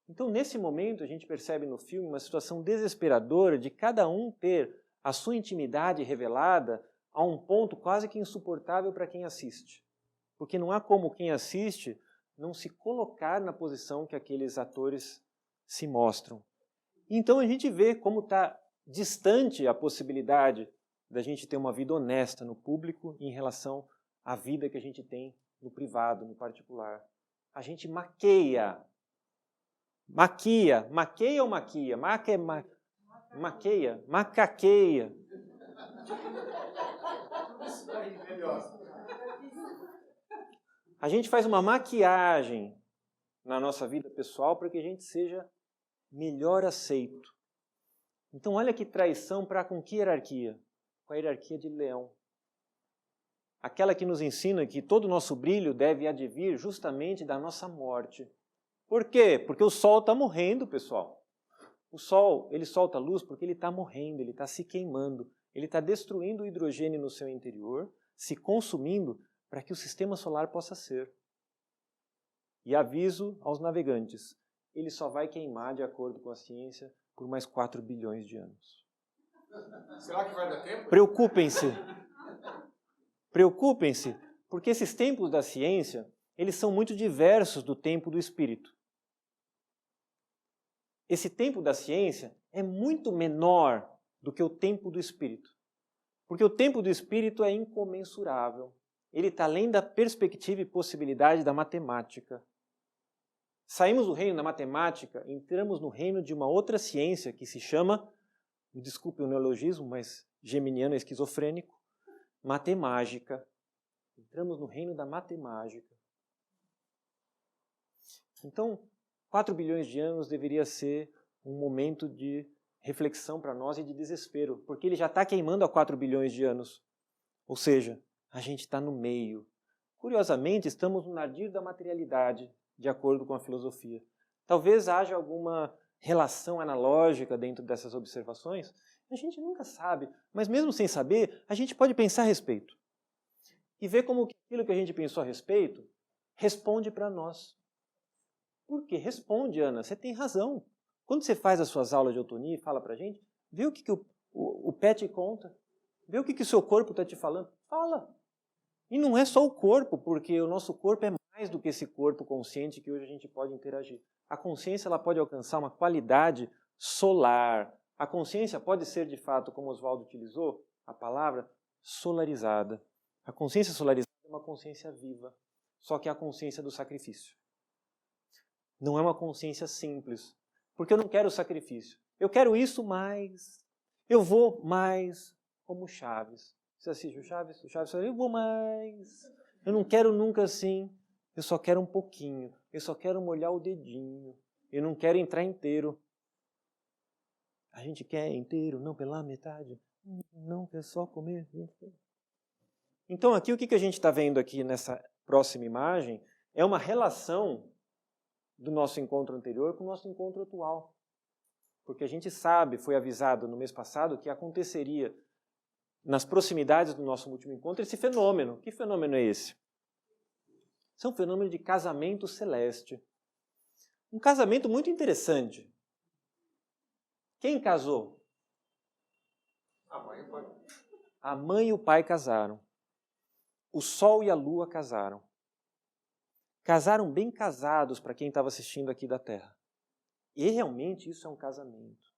Então, nesse momento, a gente percebe no filme uma situação desesperadora de cada um ter a sua intimidade revelada a um ponto quase que insuportável para quem assiste. Porque não há como quem assiste não se colocar na posição que aqueles atores se mostram. Então a gente vê como está distante a possibilidade da gente ter uma vida honesta no público em relação à vida que a gente tem no privado, no particular. A gente maqueia ou maquia? Maqueia, macaqueia. A gente faz uma maquiagem na nossa vida pessoal para que a gente seja melhor aceito. Então olha que traição para com que hierarquia? Com a hierarquia de Leão. Aquela que nos ensina que todo o nosso brilho deve advir justamente da nossa morte. Por quê? Porque o Sol está morrendo, pessoal. O Sol, ele solta luz porque ele está morrendo, ele está se queimando, ele está destruindo o hidrogênio no seu interior, se consumindo para que o sistema solar possa ser. E aviso aos navegantes, ele só vai queimar, de acordo com a ciência, por mais 4 bilhões de anos. Será que vai dar tempo? Preocupem-se. Preocupem-se, porque esses tempos da ciência, eles são muito diversos do tempo do espírito. Esse tempo da ciência é muito menor do que o tempo do espírito. Porque o tempo do espírito é incomensurável. Ele está além da perspectiva e possibilidade da matemática. Saímos do reino da matemática, entramos no reino de uma outra ciência que se chama, me desculpe o neologismo, mas geminiano é esquizofrênico, matemágica. Entramos no reino da matemágica. Então, 4 bilhões de anos deveria ser um momento de reflexão para nós e de desespero, porque ele já está queimando há 4 bilhões de anos. Ou seja, a gente está no meio. Curiosamente, estamos no nadir da materialidade, de acordo com a filosofia. Talvez haja alguma relação analógica dentro dessas observações, a gente nunca sabe, mas mesmo sem saber, a gente pode pensar a respeito. E ver como aquilo que a gente pensou a respeito responde para nós. Por quê? Responde, Ana, você tem razão. Quando você faz as suas aulas de autonomia e fala para a gente, vê o que o pé te conta, vê o que o seu corpo está te falando, fala. E não é só o corpo, porque o nosso corpo é mais do que esse corpo consciente que hoje a gente pode interagir. A consciência ela pode alcançar uma qualidade solar. A consciência pode ser, de fato, como Oswaldo utilizou, a palavra solarizada. A consciência solarizada é uma consciência viva, só que é a consciência do sacrifício. Não é uma consciência simples, porque eu não quero o sacrifício. Eu quero isso mais, eu vou mais, como Chaves. Você assiste o Chaves fala, eu vou mais, eu não quero nunca assim, eu só quero um pouquinho, eu só quero molhar o dedinho, eu não quero entrar inteiro. A gente quer inteiro, não pela metade, não quer só comer. Então aqui o que a gente está vendo aqui nessa próxima imagem é uma relação do nosso encontro anterior com o nosso encontro atual. Porque a gente sabe, foi avisado no mês passado, que aconteceria nas proximidades do nosso último encontro esse fenômeno. Que fenômeno é esse? Isso é um fenômeno de casamento celeste. Um casamento muito interessante. Quem casou? A mãe e o pai. A mãe e o pai casaram. O sol e a lua casaram. Casaram bem casados para quem estava assistindo aqui da Terra. E realmente isso é um casamento.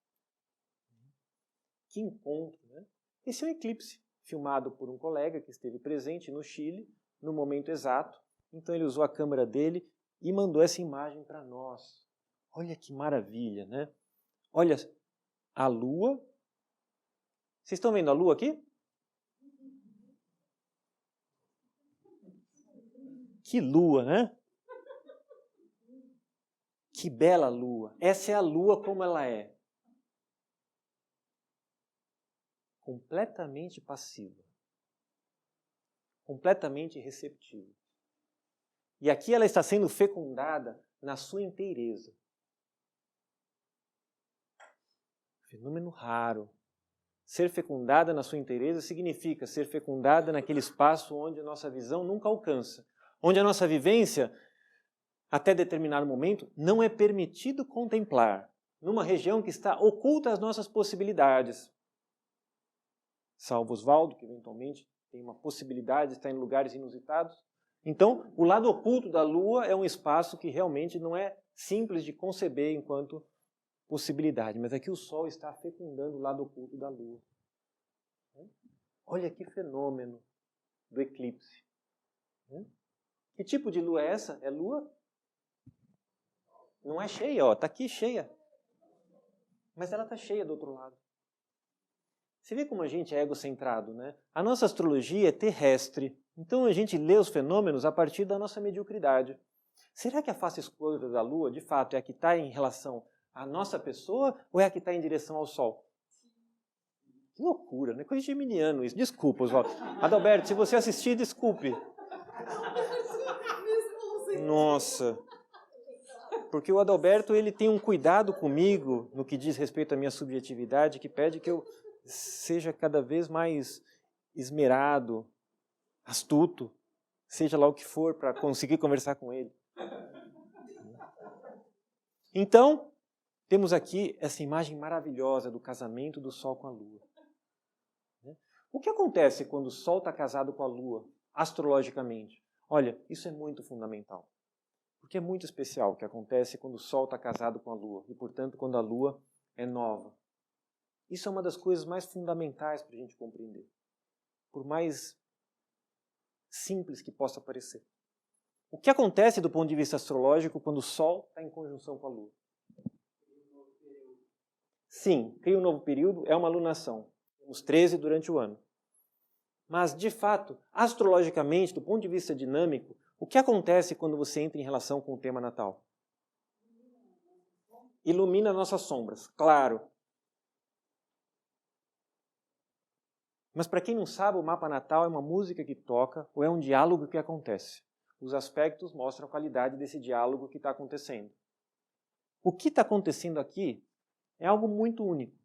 Que encontro, né? Esse é um eclipse, filmado por um colega que esteve presente no Chile, no momento exato. Então ele usou a câmera dele e mandou essa imagem para nós. Olha que maravilha, né? Olha a lua. Vocês estão vendo a lua aqui? Que lua, né? Que bela lua. Essa é a lua como ela é. Completamente passiva. Completamente receptiva. E aqui ela está sendo fecundada na sua inteireza. Fenômeno raro. Ser fecundada na sua inteireza significa ser fecundada naquele espaço onde a nossa visão nunca alcança. Onde a nossa vivência, até determinado momento, não é permitido contemplar. Numa região que está oculta às nossas possibilidades. Salvo Oswaldo, que eventualmente tem uma possibilidade de estar em lugares inusitados. Então, o lado oculto da Lua é um espaço que realmente não é simples de conceber enquanto possibilidade. Mas aqui o Sol está fecundando o lado oculto da Lua. Olha que fenômeno do eclipse. Que tipo de lua é essa? É lua? Não é cheia, ó. Está aqui cheia. Mas ela está cheia do outro lado. Você vê como a gente é egocentrado, né? A nossa astrologia é terrestre. Então a gente lê os fenômenos a partir da nossa mediocridade. Será que a face escura da Lua, de fato, é a que está em relação à nossa pessoa ou é a que está em direção ao Sol? Que loucura, né? Coisa de geminiano isso. Desculpa, Oswaldo. Adalberto, se você assistir, desculpe. Nossa. Porque o Adalberto ele tem um cuidado comigo no que diz respeito à minha subjetividade que pede que eu seja cada vez mais esmerado, astuto, seja lá o que for, para conseguir conversar com ele. Então, temos aqui essa imagem maravilhosa do casamento do Sol com a Lua. O que acontece quando o Sol está casado com a Lua, astrologicamente? Olha, isso é muito fundamental. Porque é muito especial o que acontece quando o Sol está casado com a Lua e, portanto, quando a Lua é nova. Isso é uma das coisas mais fundamentais para a gente compreender. Por mais simples que possa parecer. O que acontece do ponto de vista astrológico quando o Sol está em conjunção com a Lua? Sim, cria um novo período, é uma lunação. Temos 13 durante o ano. Mas, de fato, astrologicamente, do ponto de vista dinâmico, o que acontece quando você entra em relação com o tema natal? Ilumina nossas sombras, claro. Mas para quem não sabe, o mapa natal é uma música que toca ou é um diálogo que acontece. Os aspectos mostram a qualidade desse diálogo que está acontecendo. O que está acontecendo aqui é algo muito único.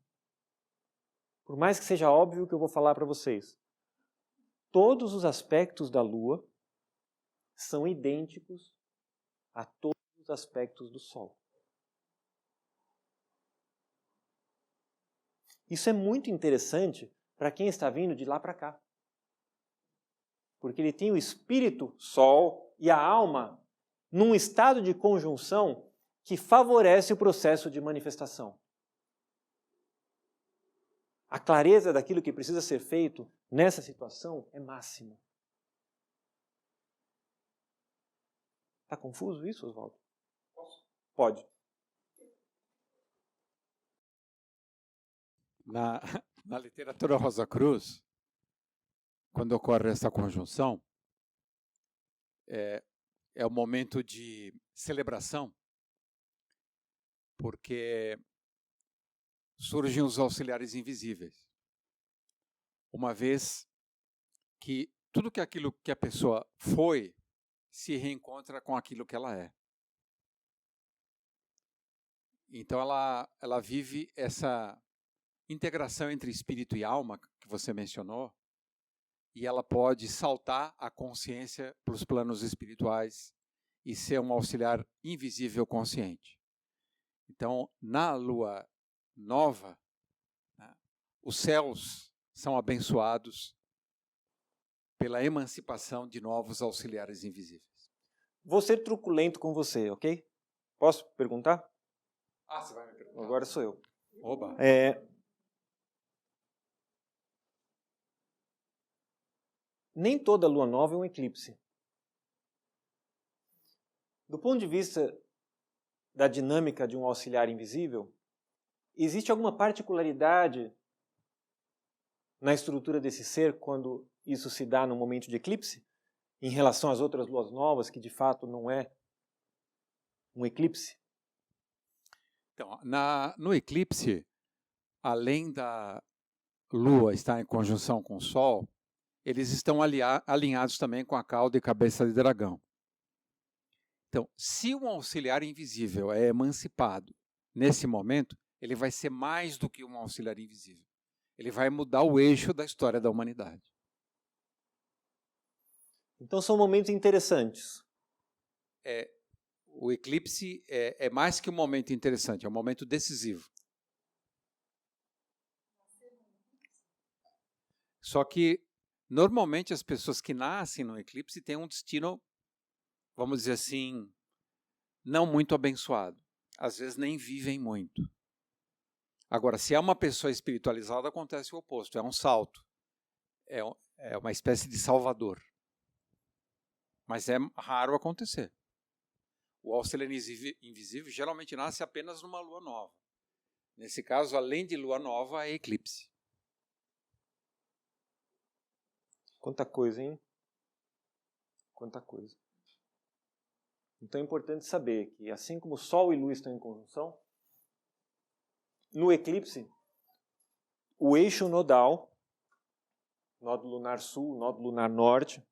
Por mais que seja óbvio o que eu vou falar para vocês. Todos os aspectos da Lua são idênticos a todos os aspectos do Sol. Isso é muito interessante para quem está vindo de lá para cá. Porque ele tem o espírito Sol e a alma num estado de conjunção que favorece o processo de manifestação. A clareza daquilo que precisa ser feito nessa situação é máxima. Está confuso isso, Oswaldo? Pode. Na literatura Rosa Cruz, quando ocorre essa conjunção, é o momento de celebração, porque surgem os auxiliares invisíveis. Uma vez que tudo aquilo que a pessoa foi se reencontra com aquilo que ela é. Então ela vive essa integração entre espírito e alma que você mencionou, e ela pode saltar a consciência para os planos espirituais e ser um auxiliar invisível consciente. Então, na lua nova, né, os céus são abençoados pela emancipação de novos auxiliares invisíveis. Vou ser truculento com você, ok? Posso perguntar? Você vai me perguntar? Agora sou eu. Oba. Nem toda lua nova é um eclipse. Do ponto de vista da dinâmica de um auxiliar invisível, existe alguma particularidade na estrutura desse ser quando isso se dá no momento de eclipse, em relação às outras luas novas, que de fato não é um eclipse? Então, no eclipse, além da Lua estar em conjunção com o Sol, eles estão alinhados também com a cauda e cabeça de dragão. Então, se um auxiliar invisível é emancipado nesse momento, ele vai ser mais do que um auxiliar invisível. Ele vai mudar o eixo da história da humanidade. Então são momentos interessantes. O eclipse é mais que um momento interessante, é um momento decisivo. Só que, normalmente, as pessoas que nascem no eclipse têm um destino, vamos dizer assim, não muito abençoado. Às vezes nem vivem muito. Agora, se é uma pessoa espiritualizada, acontece o oposto, é um salto. É uma espécie de salvador. Mas é raro acontecer. O auxiliar invisível geralmente nasce apenas numa lua nova. Nesse caso, além de lua nova, é eclipse. Quanta coisa, hein? Quanta coisa. Então é importante saber que, assim como Sol e Lua estão em conjunção, no eclipse, o eixo nodal, nódo lunar sul, nódo lunar norte,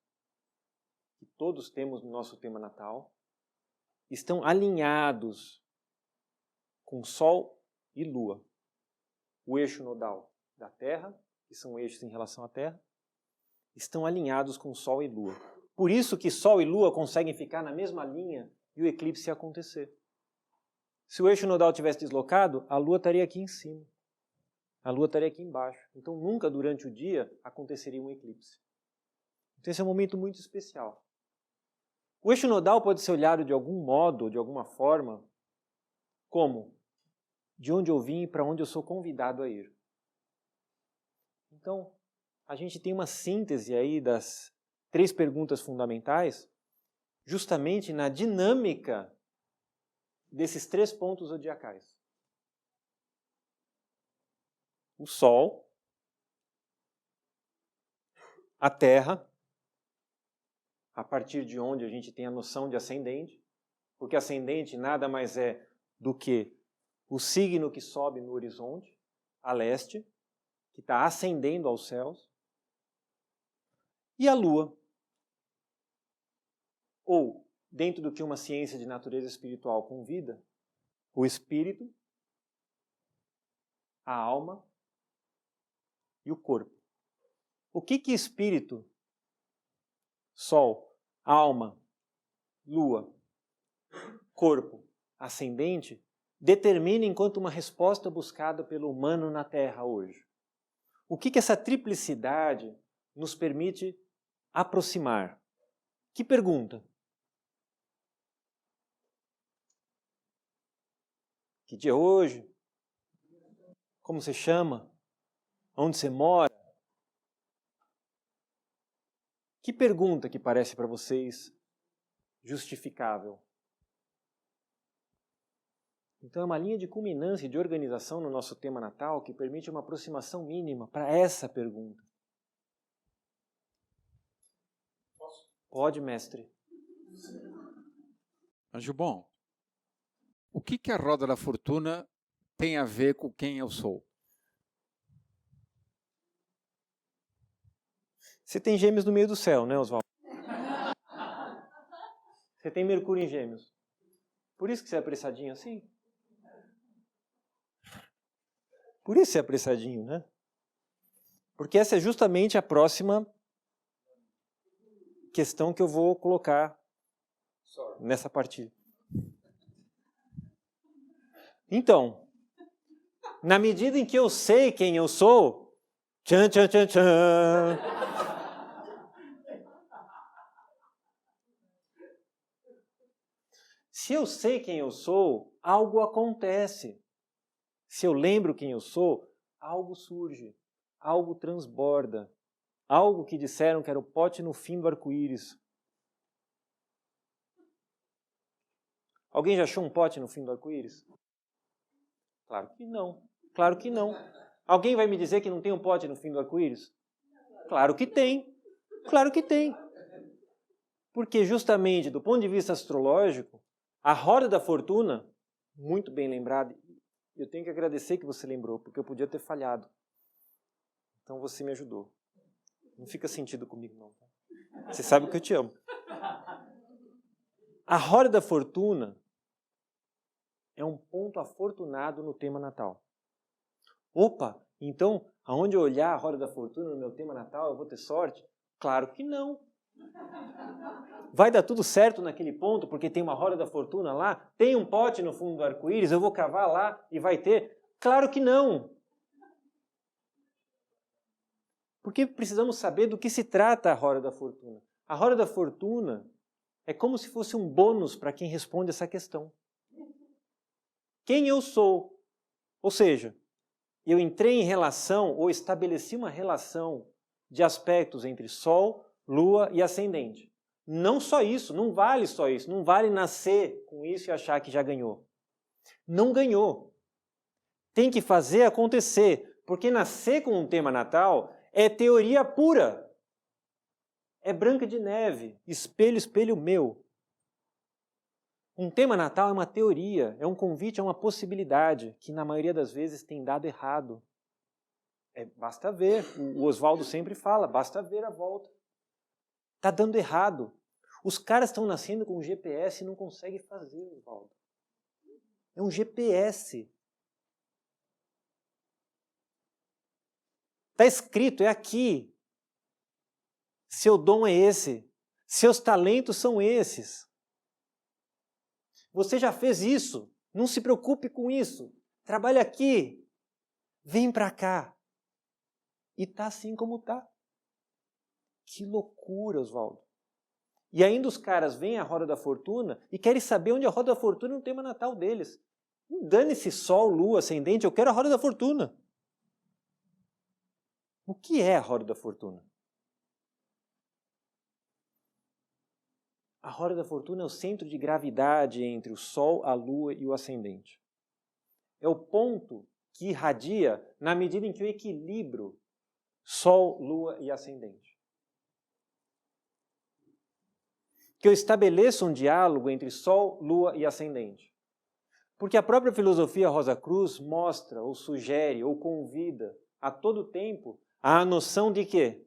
que todos temos no nosso tema natal, estão alinhados com Sol e Lua. O eixo nodal da Terra, que são eixos em relação à Terra, estão alinhados com Sol e Lua. Por isso que Sol e Lua conseguem ficar na mesma linha e o eclipse acontecer. Se o eixo nodal tivesse deslocado, a Lua estaria aqui em cima. A Lua estaria aqui embaixo. Então nunca durante o dia aconteceria um eclipse. Então esse é um momento muito especial. O eixo nodal pode ser olhado de algum modo, de alguma forma, como de onde eu vim e para onde eu sou convidado a ir. Então, a gente tem uma síntese aí das 3 perguntas fundamentais, justamente na dinâmica desses 3 pontos zodiacais. O Sol, a Terra, a partir de onde a gente tem a noção de ascendente, porque ascendente nada mais é do que o signo que sobe no horizonte, a leste, que está ascendendo aos céus, e a Lua. Ou, dentro do que uma ciência de natureza espiritual convida, o espírito, a alma e o corpo. O que espírito, Sol, alma, Lua, corpo, ascendente, determina enquanto uma resposta buscada pelo humano na Terra hoje? O que essa triplicidade nos permite aproximar? Que pergunta? Que dia é hoje? Como você chama? Onde você mora? Que pergunta que parece para vocês justificável? Então é uma linha de culminância e de organização no nosso tema natal que permite uma aproximação mínima para essa pergunta. Posso? Pode, mestre. Anjo bom, o que a roda da fortuna tem a ver com quem eu sou? Você tem gêmeos no meio do céu, né, Oswaldo? Você tem Mercúrio em gêmeos. Por isso que você é apressadinho assim? Por isso você é apressadinho, né? Porque essa é justamente a próxima questão que eu vou colocar nessa partida. Então, na medida em que eu sei quem eu sou, tchan, tchan, tchan, tchan. Se eu sei quem eu sou, algo acontece. Se eu lembro quem eu sou, algo surge, algo transborda, algo que disseram que era o pote no fim do arco-íris. Alguém já achou um pote no fim do arco-íris? Claro que não. Claro que não. Alguém vai me dizer que não tem um pote no fim do arco-íris? Claro que tem. Claro que tem. Porque justamente do ponto de vista astrológico, a roda da fortuna, muito bem lembrada, eu tenho que agradecer que você lembrou, porque eu podia ter falhado. Então você me ajudou. Não fica sentido comigo, não. Você sabe que eu te amo. A roda da fortuna é um ponto afortunado no tema natal. Opa, então, aonde eu olhar a roda da fortuna no meu tema natal, eu vou ter sorte? Claro que não. Vai dar tudo certo naquele ponto, porque tem uma roda da fortuna lá? Tem um pote no fundo do arco-íris, eu vou cavar lá e vai ter? Claro que não. Porque precisamos saber do que se trata a roda da fortuna. A roda da fortuna é como se fosse um bônus para quem responde essa questão. Quem eu sou? Ou seja, eu entrei em relação ou estabeleci uma relação de aspectos entre Sol, Lua e Ascendente. Não só isso, não vale só isso. Não vale nascer com isso e achar que já ganhou. Não ganhou. Tem que fazer acontecer. Porque nascer com um tema natal é teoria pura. É Branca de Neve, espelho, espelho meu. Um tema natal é uma teoria, é um convite a uma possibilidade que na maioria das vezes tem dado errado. Basta ver, o Oswaldo sempre fala, basta ver a volta. Está dando errado. Os caras estão nascendo com um GPS e não conseguem fazer, Oswaldo. É um GPS. Está escrito, é aqui. Seu dom é esse. Seus talentos são esses. Você já fez isso. Não se preocupe com isso. Trabalhe aqui. Vem para cá. E tá assim como tá. Que loucura, Oswaldo. E ainda os caras veem a roda da fortuna e querem saber onde a roda da fortuna é no tema natal deles. Dane-se Sol, Lua, Ascendente, eu quero a roda da fortuna. O que é a roda da fortuna? A roda da fortuna é o centro de gravidade entre o Sol, a Lua e o Ascendente. É o ponto que irradia na medida em que eu equilibro Sol, Lua e Ascendente. Que eu estabeleço um diálogo entre Sol, Lua e Ascendente. Porque a própria filosofia Rosa Cruz mostra, ou sugere, ou convida a todo tempo a noção de quê?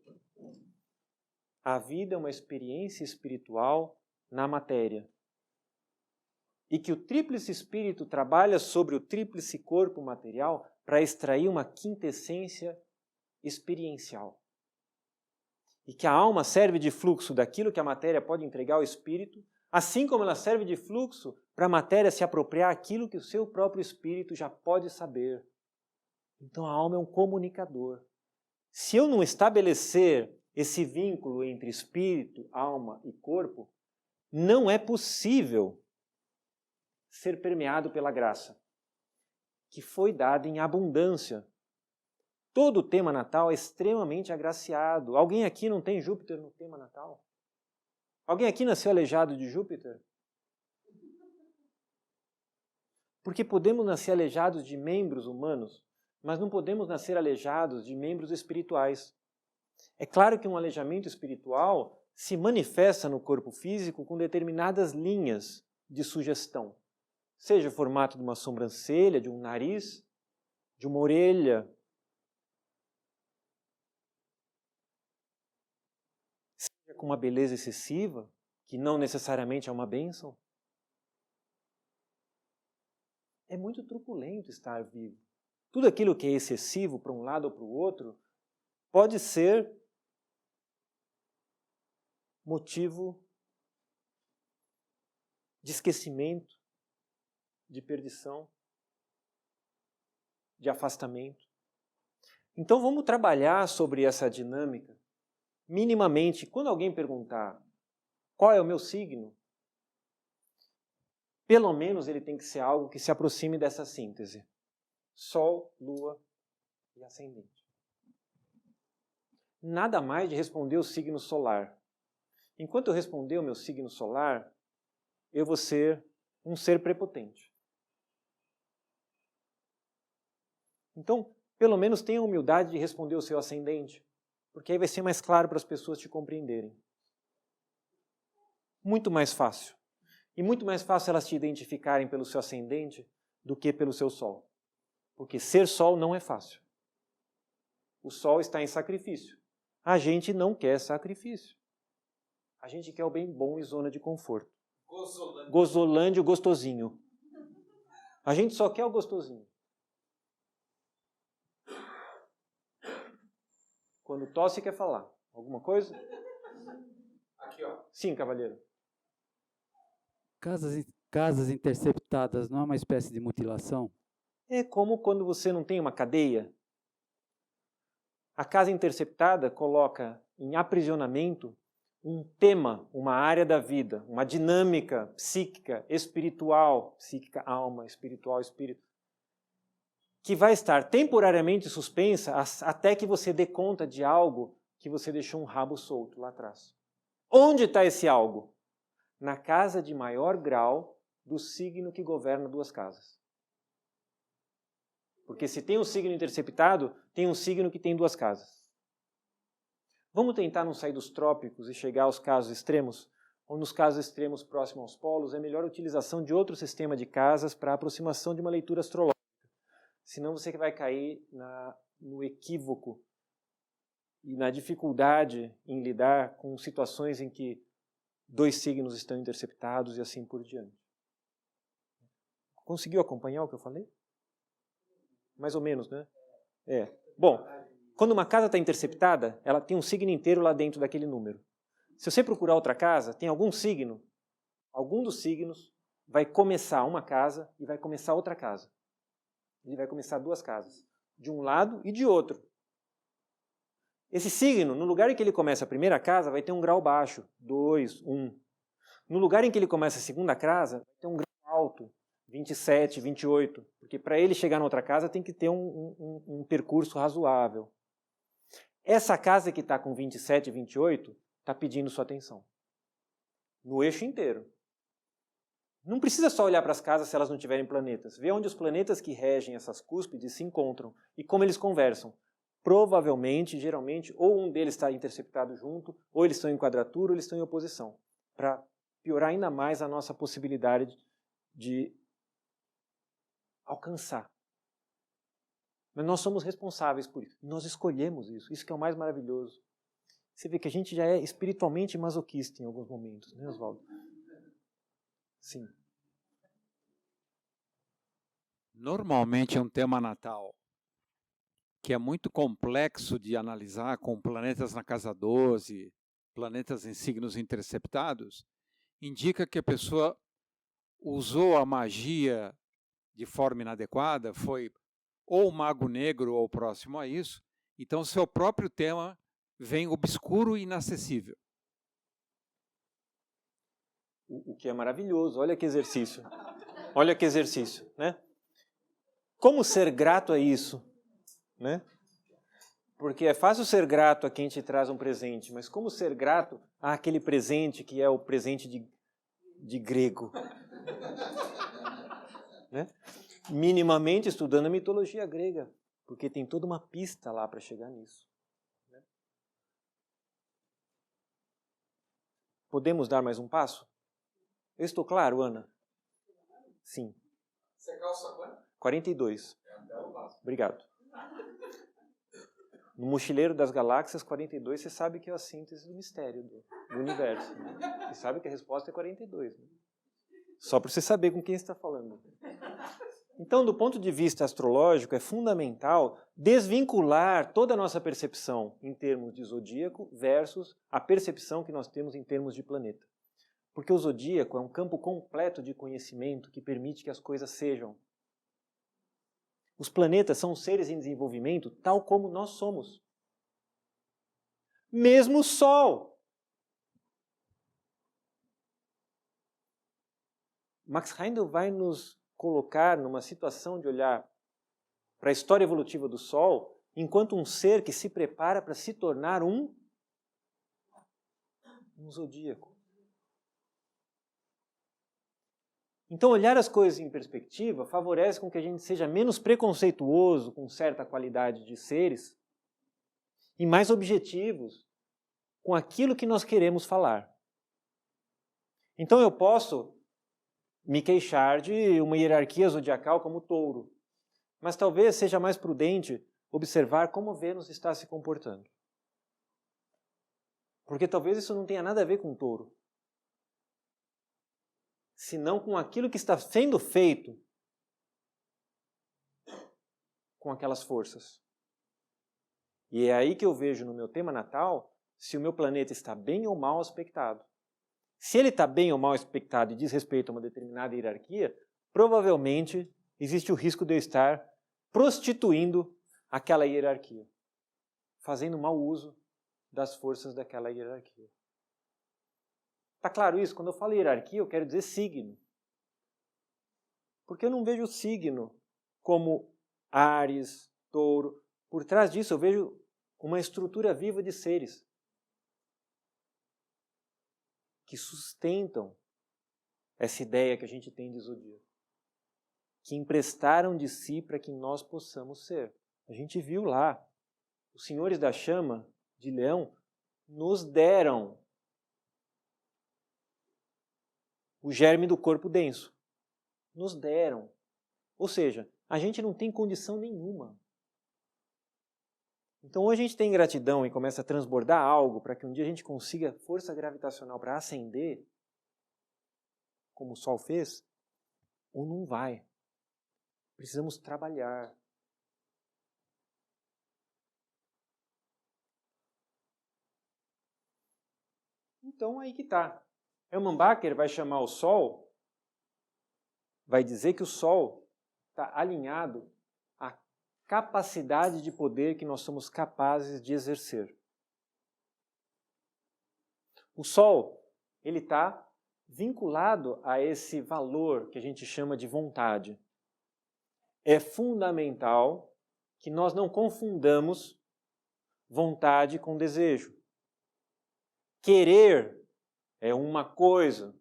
a vida é uma experiência espiritual na matéria. E que o tríplice espírito trabalha sobre o tríplice corpo material para extrair uma quintessência experiencial. E que a alma serve de fluxo daquilo que a matéria pode entregar ao espírito, assim como ela serve de fluxo para a matéria se apropriar aquilo que o seu próprio espírito já pode saber. Então a alma é um comunicador. Se eu não estabelecer esse vínculo entre espírito, alma e corpo, não é possível ser permeado pela graça, que foi dada em abundância. Todo o tema natal é extremamente agraciado. Alguém aqui não tem Júpiter no tema natal? Alguém aqui nasceu aleijado de Júpiter? Porque podemos nascer aleijados de membros humanos, mas não podemos nascer aleijados de membros espirituais. É claro que um aleijamento espiritual se manifesta no corpo físico com determinadas linhas de sugestão. Seja o formato de uma sobrancelha, de um nariz, de uma orelha. Seja com uma beleza excessiva, que não necessariamente é uma bênção. É muito truculento estar vivo. Tudo aquilo que é excessivo para um lado ou para o outro pode ser motivo de esquecimento, de perdição, de afastamento. Então vamos trabalhar sobre essa dinâmica minimamente. Quando alguém perguntar qual é o meu signo, pelo menos ele tem que ser algo que se aproxime dessa síntese. Sol, Lua e Ascendente. Nada mais de responder o signo solar. Enquanto eu responder o meu signo solar, eu vou ser um ser prepotente. Então, pelo menos tenha a humildade de responder o seu ascendente, porque aí vai ser mais claro para as pessoas te compreenderem. Muito mais fácil. E muito mais fácil elas te identificarem pelo seu ascendente do que pelo seu sol. Porque ser sol não é fácil. O sol está em sacrifício. A gente não quer sacrifício. A gente quer o bem bom e zona de conforto. Gozolândia, gostosinho. A gente só quer o gostosinho. Quando tosse, quer falar. Alguma coisa? Aqui, ó. Sim, cavalheiro. Casas interceptadas não é uma espécie de mutilação? É como quando você não tem uma cadeia. A casa interceptada coloca em aprisionamento um tema, uma área da vida, uma dinâmica psíquica, espiritual, psíquica, alma, espiritual, espírito, que vai estar temporariamente suspensa até que você dê conta de algo que você deixou um rabo solto lá atrás. Onde está esse algo? Na casa de maior grau do signo que governa duas casas. Porque se tem um signo interceptado, tem um signo que tem duas casas. Vamos tentar não sair dos trópicos e chegar aos casos extremos? Ou nos casos extremos próximos aos polos, é melhor a utilização de outro sistema de casas para a aproximação de uma leitura astrológica. Senão você vai cair no equívoco e na dificuldade em lidar com situações em que dois signos estão interceptados e assim por diante. Conseguiu acompanhar o que eu falei? Mais ou menos, né? É. Bom, quando uma casa está interceptada, ela tem um signo inteiro lá dentro daquele número. Se você procurar outra casa, tem algum signo, algum dos signos vai começar uma casa e vai começar outra casa. Ele vai começar duas casas, de um lado e de outro. Esse signo, no lugar em que ele começa a primeira casa, vai ter um grau baixo, 2, 1. No lugar em que ele começa a segunda casa, vai ter um grau alto, 27, 28. Porque para ele chegar na outra casa tem que ter um percurso razoável. Essa casa que está com 27 e 28 está pedindo sua atenção. No eixo inteiro. Não precisa só olhar para as casas se elas não tiverem planetas. Vê onde os planetas que regem essas cúspides se encontram e como eles conversam. Provavelmente, geralmente, ou um deles está interceptado junto, ou eles estão em quadratura, ou eles estão em oposição. Para piorar ainda mais a nossa possibilidade de alcançar. Mas nós somos responsáveis por isso. Nós escolhemos isso. Isso que é o mais maravilhoso. Você vê que a gente já é espiritualmente masoquista em alguns momentos, né, Oswaldo? Sim. Normalmente é um tema natal que é muito complexo de analisar, com planetas na casa 12, planetas em signos interceptados, indica que a pessoa usou a magia de forma inadequada, foi ou mago negro ou próximo a isso, então seu próprio tema vem obscuro e inacessível. O que é maravilhoso, olha que exercício. Olha que exercício, né? Como ser grato a isso, né? Porque é fácil ser grato a quem te traz um presente, mas como ser grato àquele presente que é o presente de grego? Né? Minimamente estudando a mitologia grega, porque tem toda uma pista lá para chegar nisso. Né? Podemos dar mais um passo? Eu estou claro, Ana? Sim. Você calça quanto? 42. Obrigado. No Mochileiro das Galáxias, 42, você sabe que é a síntese do mistério do universo. Né? Você sabe que a resposta é 42. Né? Só para você saber com quem você está falando. Então, do ponto de vista astrológico, é fundamental desvincular toda a nossa percepção em termos de zodíaco versus a percepção que nós temos em termos de planeta. Porque o zodíaco é um campo completo de conhecimento que permite que as coisas sejam. Os planetas são seres em desenvolvimento tal como nós somos. Mesmo o Sol. Max Heindel vai nos colocar numa situação de olhar para a história evolutiva do Sol enquanto um ser que se prepara para se tornar um zodíaco. Então, olhar as coisas em perspectiva favorece com que a gente seja menos preconceituoso com certa qualidade de seres e mais objetivos com aquilo que nós queremos falar. Então, eu posso me queixar de uma hierarquia zodiacal como Touro, mas talvez seja mais prudente observar como Vênus está se comportando. Porque talvez isso não tenha nada a ver com Touro, senão com aquilo que está sendo feito com aquelas forças. E é aí que eu vejo no meu tema natal se o meu planeta está bem ou mal aspectado. Se ele está bem ou mal aspectado e diz respeito a uma determinada hierarquia, provavelmente existe o risco de eu estar prostituindo aquela hierarquia, fazendo mau uso das forças daquela hierarquia. Está claro isso? Quando eu falo hierarquia, eu quero dizer signo. Porque eu não vejo o signo como Áries, Touro. Por trás disso eu vejo uma estrutura viva de seres que sustentam essa ideia que a gente tem de zodíaco, que emprestaram de si para que nós possamos ser. A gente viu lá, os senhores da chama de Leão nos deram o germe do corpo denso. Nos deram. Ou seja, a gente não tem condição nenhuma. Então, ou a gente tem gratidão e começa a transbordar algo para que um dia a gente consiga força gravitacional para ascender, como o Sol fez, ou não vai. Precisamos trabalhar. Então, aí que está. Hermann Bacher vai chamar o Sol, vai dizer que o Sol está alinhado à capacidade de poder que nós somos capazes de exercer. O Sol, ele está vinculado a esse valor que a gente chama de vontade. É fundamental que nós não confundamos vontade com desejo. Querer é uma coisa.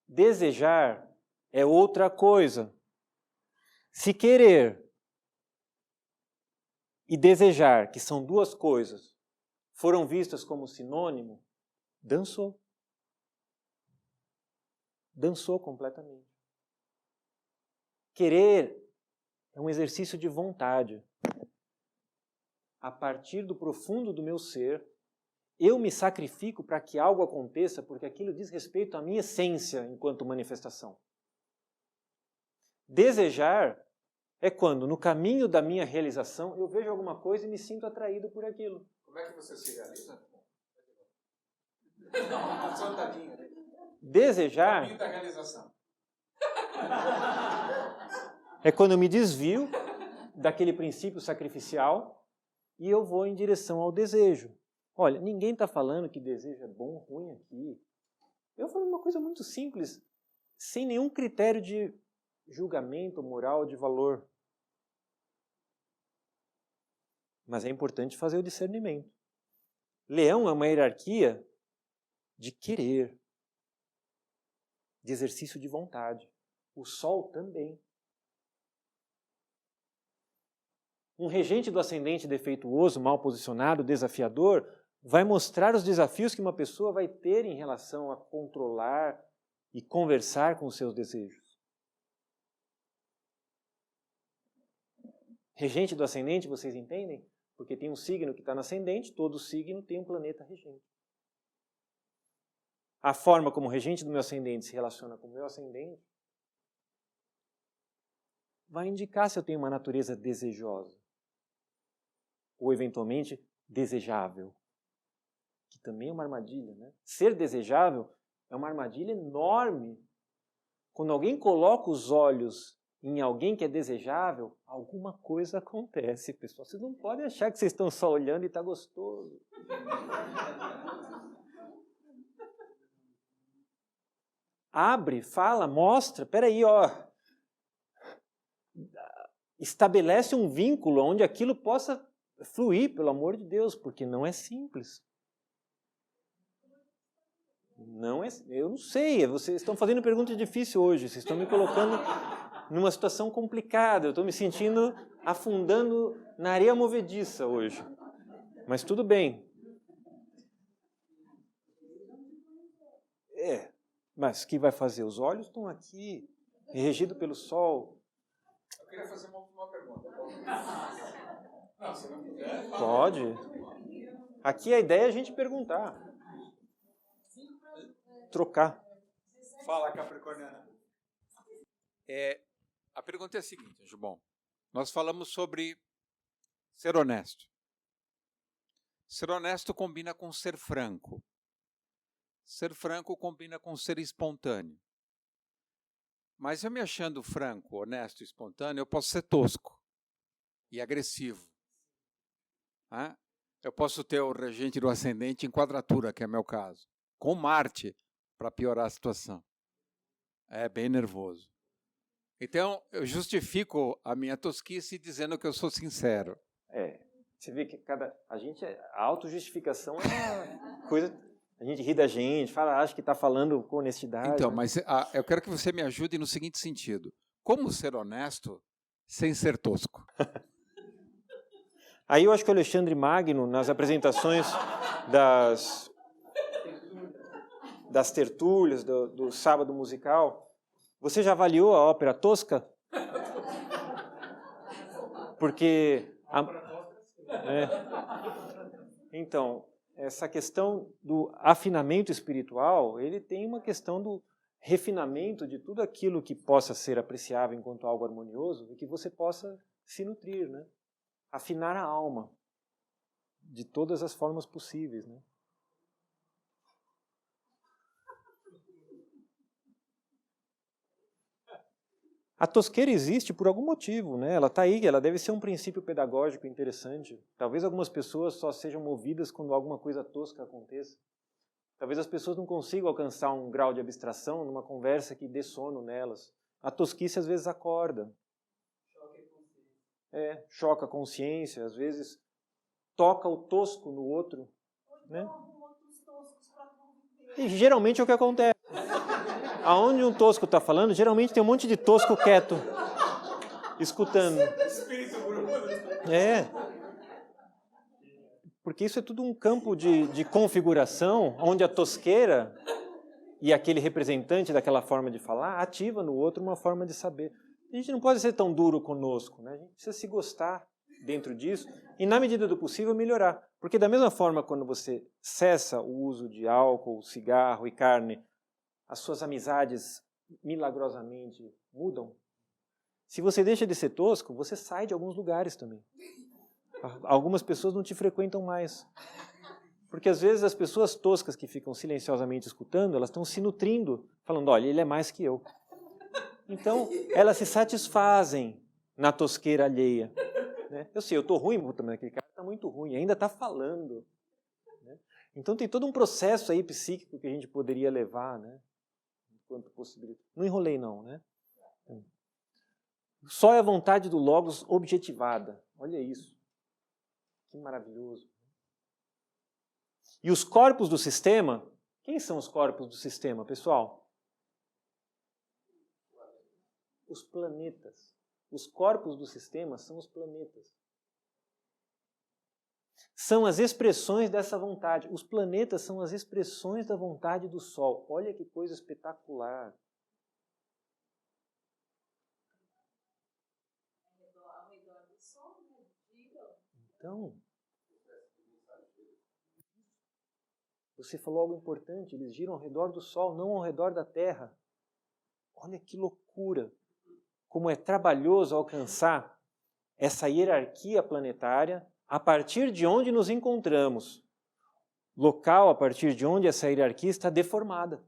Desejar é outra coisa. Se querer e desejar, que são duas coisas, foram vistas como sinônimo, dançou. Dançou completamente. Querer é um exercício de vontade. a partir do profundo do meu ser, eu me sacrifico para que algo aconteça, porque aquilo diz respeito à minha essência enquanto manifestação. Desejar é quando, no caminho da minha realização, eu vejo alguma coisa e me sinto atraído por aquilo. Como é que você se realiza? Soldadinho. Desejar Caminho da realização. é quando eu me desvio daquele princípio sacrificial e eu vou em direção ao desejo. Olha, ninguém está falando que desejo é bom ou ruim aqui. Eu falo uma coisa muito simples, sem nenhum critério de julgamento moral, de valor. Mas é importante fazer o discernimento. Leão é uma hierarquia de querer, de exercício de vontade. O Sol também. Um regente do ascendente defeituoso, mal posicionado, desafiador, vai mostrar os desafios que uma pessoa vai ter em relação a controlar e conversar com os seus desejos. Regente do ascendente, vocês entendem? Porque tem um signo que está no ascendente, todo signo tem um planeta regente. A forma como o regente do meu ascendente se relaciona com o meu ascendente vai indicar se eu tenho uma natureza desejosa ou, eventualmente, desejável, que também é uma armadilha, né? Ser desejável é uma armadilha enorme. Quando alguém coloca os olhos em alguém que é desejável, alguma coisa acontece, pessoal. Vocês não podem achar que vocês estão só olhando e está gostoso. Abre, fala, mostra, peraí, ó. Estabelece um vínculo onde aquilo possa fluir, pelo amor de Deus, porque não é simples. Não é, eu não sei, vocês estão fazendo pergunta difícil hoje, vocês estão me colocando numa situação complicada, eu estou me sentindo afundando na areia movediça hoje. Mas tudo bem. Mas o que vai fazer? Os olhos estão aqui, regido pelo sol. Eu queria fazer uma última pergunta. Não, se não quiser. Pode. Aqui a ideia é a gente perguntar. Trocar. Fala, Capricorniana. A pergunta é a seguinte, Gilbom. Nós falamos sobre ser honesto. Ser honesto combina com ser franco. Ser franco combina com ser espontâneo. Mas eu me achando franco, honesto e espontâneo, eu posso ser tosco e agressivo. Eu posso ter o regente do ascendente em quadratura, que é meu caso, com Marte, para piorar a situação. É bem nervoso. Então, eu justifico a minha tosquice dizendo que eu sou sincero. Você vê que a autojustificação é uma coisa... A gente ri da gente, acha que está falando com honestidade. Então, né? mas eu quero que você me ajude no seguinte sentido. Como ser honesto sem ser tosco? Aí eu acho que o Alexandre Magno, nas apresentações das tertúlias, do sábado musical, você já avaliou a ópera tosca? Porque... Então... Essa questão do afinamento espiritual, ele tem uma questão do refinamento de tudo aquilo que possa ser apreciável enquanto algo harmonioso e que você possa se nutrir, né? Afinar a alma de todas as formas possíveis, né? A tosqueira existe por algum motivo, né? Ela está aí, ela deve ser um princípio pedagógico interessante. Talvez algumas pessoas só sejam movidas quando alguma coisa tosca aconteça. Talvez as pessoas não consigam alcançar um grau de abstração numa conversa que dê sono nelas. A tosquice às vezes acorda. Choca a consciência, às vezes toca o tosco no outro, né? E geralmente é o que acontece. Aonde um tosco está falando, geralmente tem um monte de tosco quieto, escutando. Porque isso é tudo um campo de configuração, onde a tosqueira e aquele representante daquela forma de falar ativa no outro uma forma de saber. A gente não pode ser tão duro conosco, né? A gente precisa se gostar dentro disso e, na medida do possível, melhorar. Porque da mesma forma, quando você cessa o uso de álcool, cigarro e carne, as suas amizades milagrosamente mudam. Se você deixa de ser tosco, você sai de alguns lugares também. Algumas pessoas não te frequentam mais. Porque às vezes as pessoas toscas que ficam silenciosamente escutando, elas estão se nutrindo, falando, olha, ele é mais que eu. Então, elas se satisfazem na tosqueira alheia. Né? Eu sei, eu estou ruim, mas aquele cara está muito ruim, ainda está falando. Né? Então tem todo um processo aí psíquico que a gente poderia levar, né? Enquanto possibilidade. Não enrolei não, né? Só é a vontade do Logos objetivada. Olha isso. Que maravilhoso. E os corpos do sistema, quem são os corpos do sistema, pessoal? Os planetas. Os corpos do sistema são os planetas. São as expressões dessa vontade. Os planetas são as expressões da vontade do Sol. Olha que coisa espetacular. Então, você falou algo importante, eles giram ao redor do Sol, não ao redor da Terra. Olha que loucura! Como é trabalhoso alcançar essa hierarquia planetária a partir de onde nos encontramos. Local a partir de onde essa hierarquia está deformada.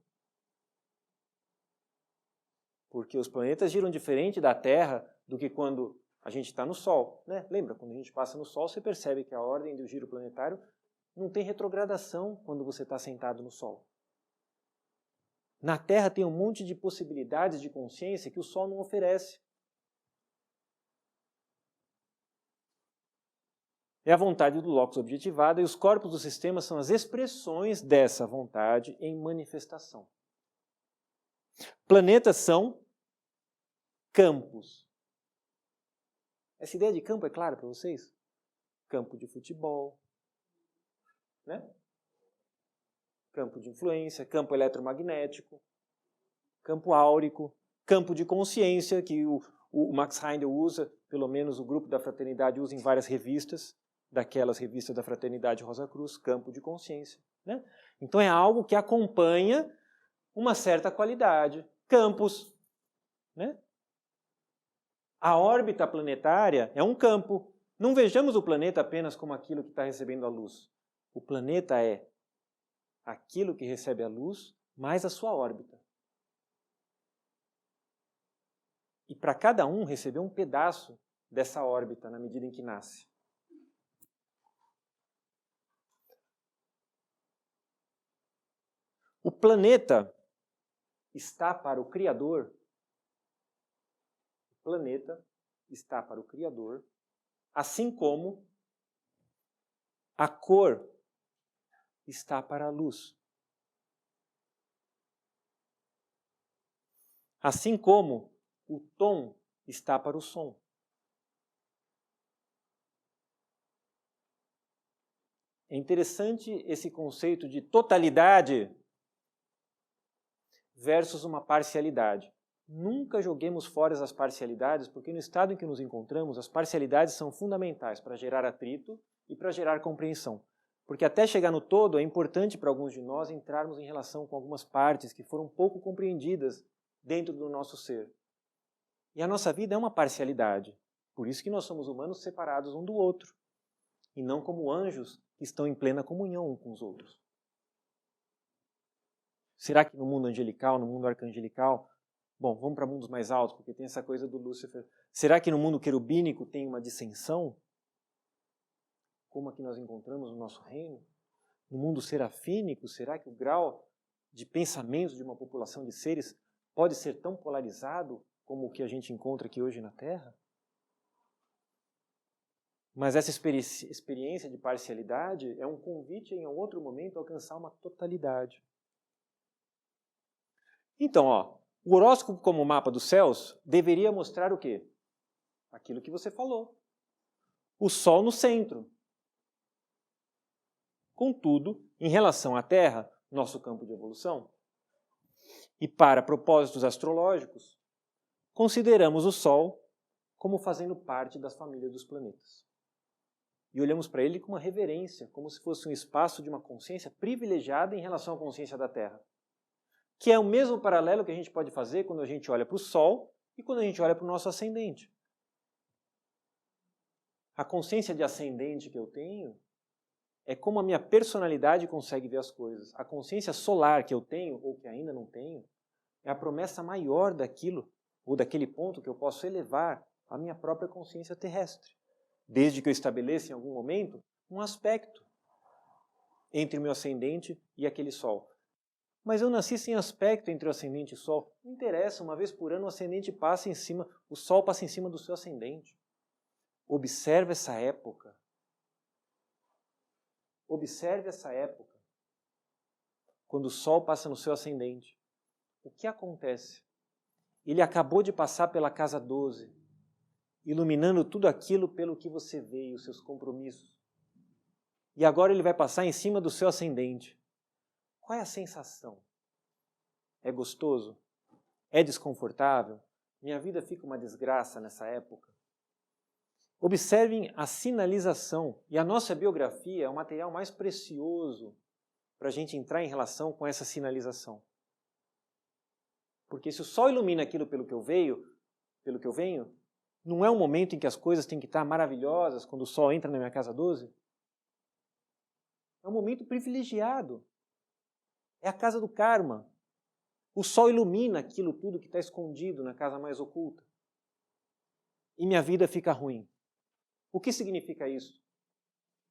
Porque os planetas giram diferente da Terra do que quando a gente está no Sol. Né? Lembra, quando a gente passa no Sol, você percebe que a ordem do giro planetário não tem retrogradação quando você está sentado no Sol. Na Terra tem um monte de possibilidades de consciência que o Sol não oferece. É a vontade do Logos objetivada e os corpos do sistema são as expressões dessa vontade em manifestação. Planetas são campos. Essa ideia de campo é clara para vocês? Campo de futebol, né? Campo de influência, campo eletromagnético, campo áurico, campo de consciência, que o Max Heindel usa, pelo menos o grupo da Fraternidade usa em várias revistas, daquelas revistas da Fraternidade Rosa Cruz, campo de consciência. Né? Então é algo que acompanha uma certa qualidade. Campos. Né? A órbita planetária é um campo. Não vejamos o planeta apenas como aquilo que está recebendo a luz. O planeta é aquilo que recebe a luz mais a sua órbita. E para cada um receber um pedaço dessa órbita na medida em que nasce. O planeta está para o Criador. O planeta está para o Criador, assim como a cor está para a luz. Assim como o tom está para o som. É interessante esse conceito de totalidade versus uma parcialidade. Nunca joguemos fora as parcialidades, porque no estado em que nos encontramos, as parcialidades são fundamentais para gerar atrito e para gerar compreensão. Porque até chegar no todo, é importante para alguns de nós entrarmos em relação com algumas partes que foram pouco compreendidas dentro do nosso ser. E a nossa vida é uma parcialidade. Por isso que nós somos humanos separados um do outro. E não como anjos que estão em plena comunhão uns com os outros. Será que no mundo angelical, no mundo arcangelical... Bom, vamos para mundos mais altos, porque tem essa coisa do Lúcifer. Será que no mundo querubínico tem uma dissensão? Como a que nós encontramos no nosso reino? No mundo serafínico, será que o grau de pensamento de uma população de seres pode ser tão polarizado como o que a gente encontra aqui hoje na Terra? Mas essa experiência de parcialidade é um convite em outro momento a alcançar uma totalidade. Então, o horóscopo como mapa dos céus deveria mostrar o quê? Aquilo que você falou. O Sol no centro. Contudo, em relação à Terra, nosso campo de evolução, e para propósitos astrológicos, consideramos o Sol como fazendo parte das famílias dos planetas. e olhamos para ele com uma reverência, como se fosse um espaço de uma consciência privilegiada em relação à consciência da Terra. Que é o mesmo paralelo que a gente pode fazer quando a gente olha para o Sol e quando a gente olha para o nosso ascendente. A consciência de ascendente que eu tenho é como a minha personalidade consegue ver as coisas. A consciência solar que eu tenho, ou que ainda não tenho, é a promessa maior daquilo, ou daquele ponto que eu posso elevar a minha própria consciência terrestre. Desde que eu estabeleça em algum momento um aspecto entre o meu ascendente e aquele Sol. Mas eu nasci sem aspecto entre o ascendente e o Sol. Não interessa, uma vez por ano o ascendente passa em cima, o Sol passa em cima do seu ascendente. Observe essa época. Observe essa época. Quando o Sol passa no seu ascendente. O que acontece? Ele acabou de passar pela casa 12, iluminando tudo aquilo pelo que você veio, os seus compromissos. E agora ele vai passar em cima do seu ascendente. Qual é a sensação? É gostoso? É desconfortável? Minha vida fica uma desgraça nessa época? Observem a sinalização. E a nossa biografia é o material mais precioso para a gente entrar em relação com essa sinalização. Porque se o Sol ilumina aquilo pelo que eu venho, não é um momento em que as coisas têm que estar maravilhosas quando o Sol entra na minha casa 12? É um momento privilegiado. É a casa do karma. O Sol ilumina aquilo tudo que está escondido na casa mais oculta. E minha vida fica ruim. O que significa isso?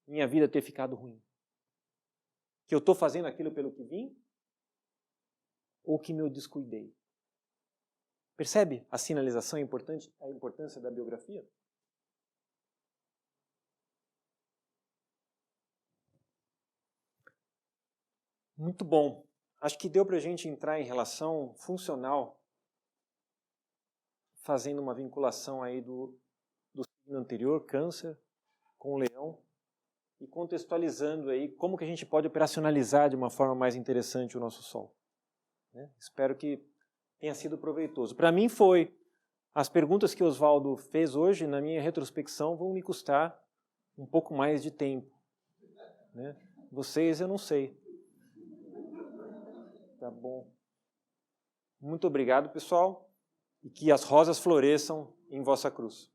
Minha vida ter ficado ruim. Que eu estou fazendo aquilo pelo que vim? Ou que me descuidei? Percebe a sinalização importante, a importância da biografia? Muito bom. Acho que deu para a gente entrar em relação funcional, fazendo uma vinculação aí do signo anterior, Câncer, com o Leão, e contextualizando aí como que a gente pode operacionalizar de uma forma mais interessante o nosso Sol. Né? Espero que tenha sido proveitoso. Para mim foi. As perguntas que o Oswaldo fez hoje, na minha retrospecção, vão me custar um pouco mais de tempo. Né? Vocês, eu não sei. Tá bom. Muito obrigado, pessoal, e que as rosas floresçam em vossa cruz.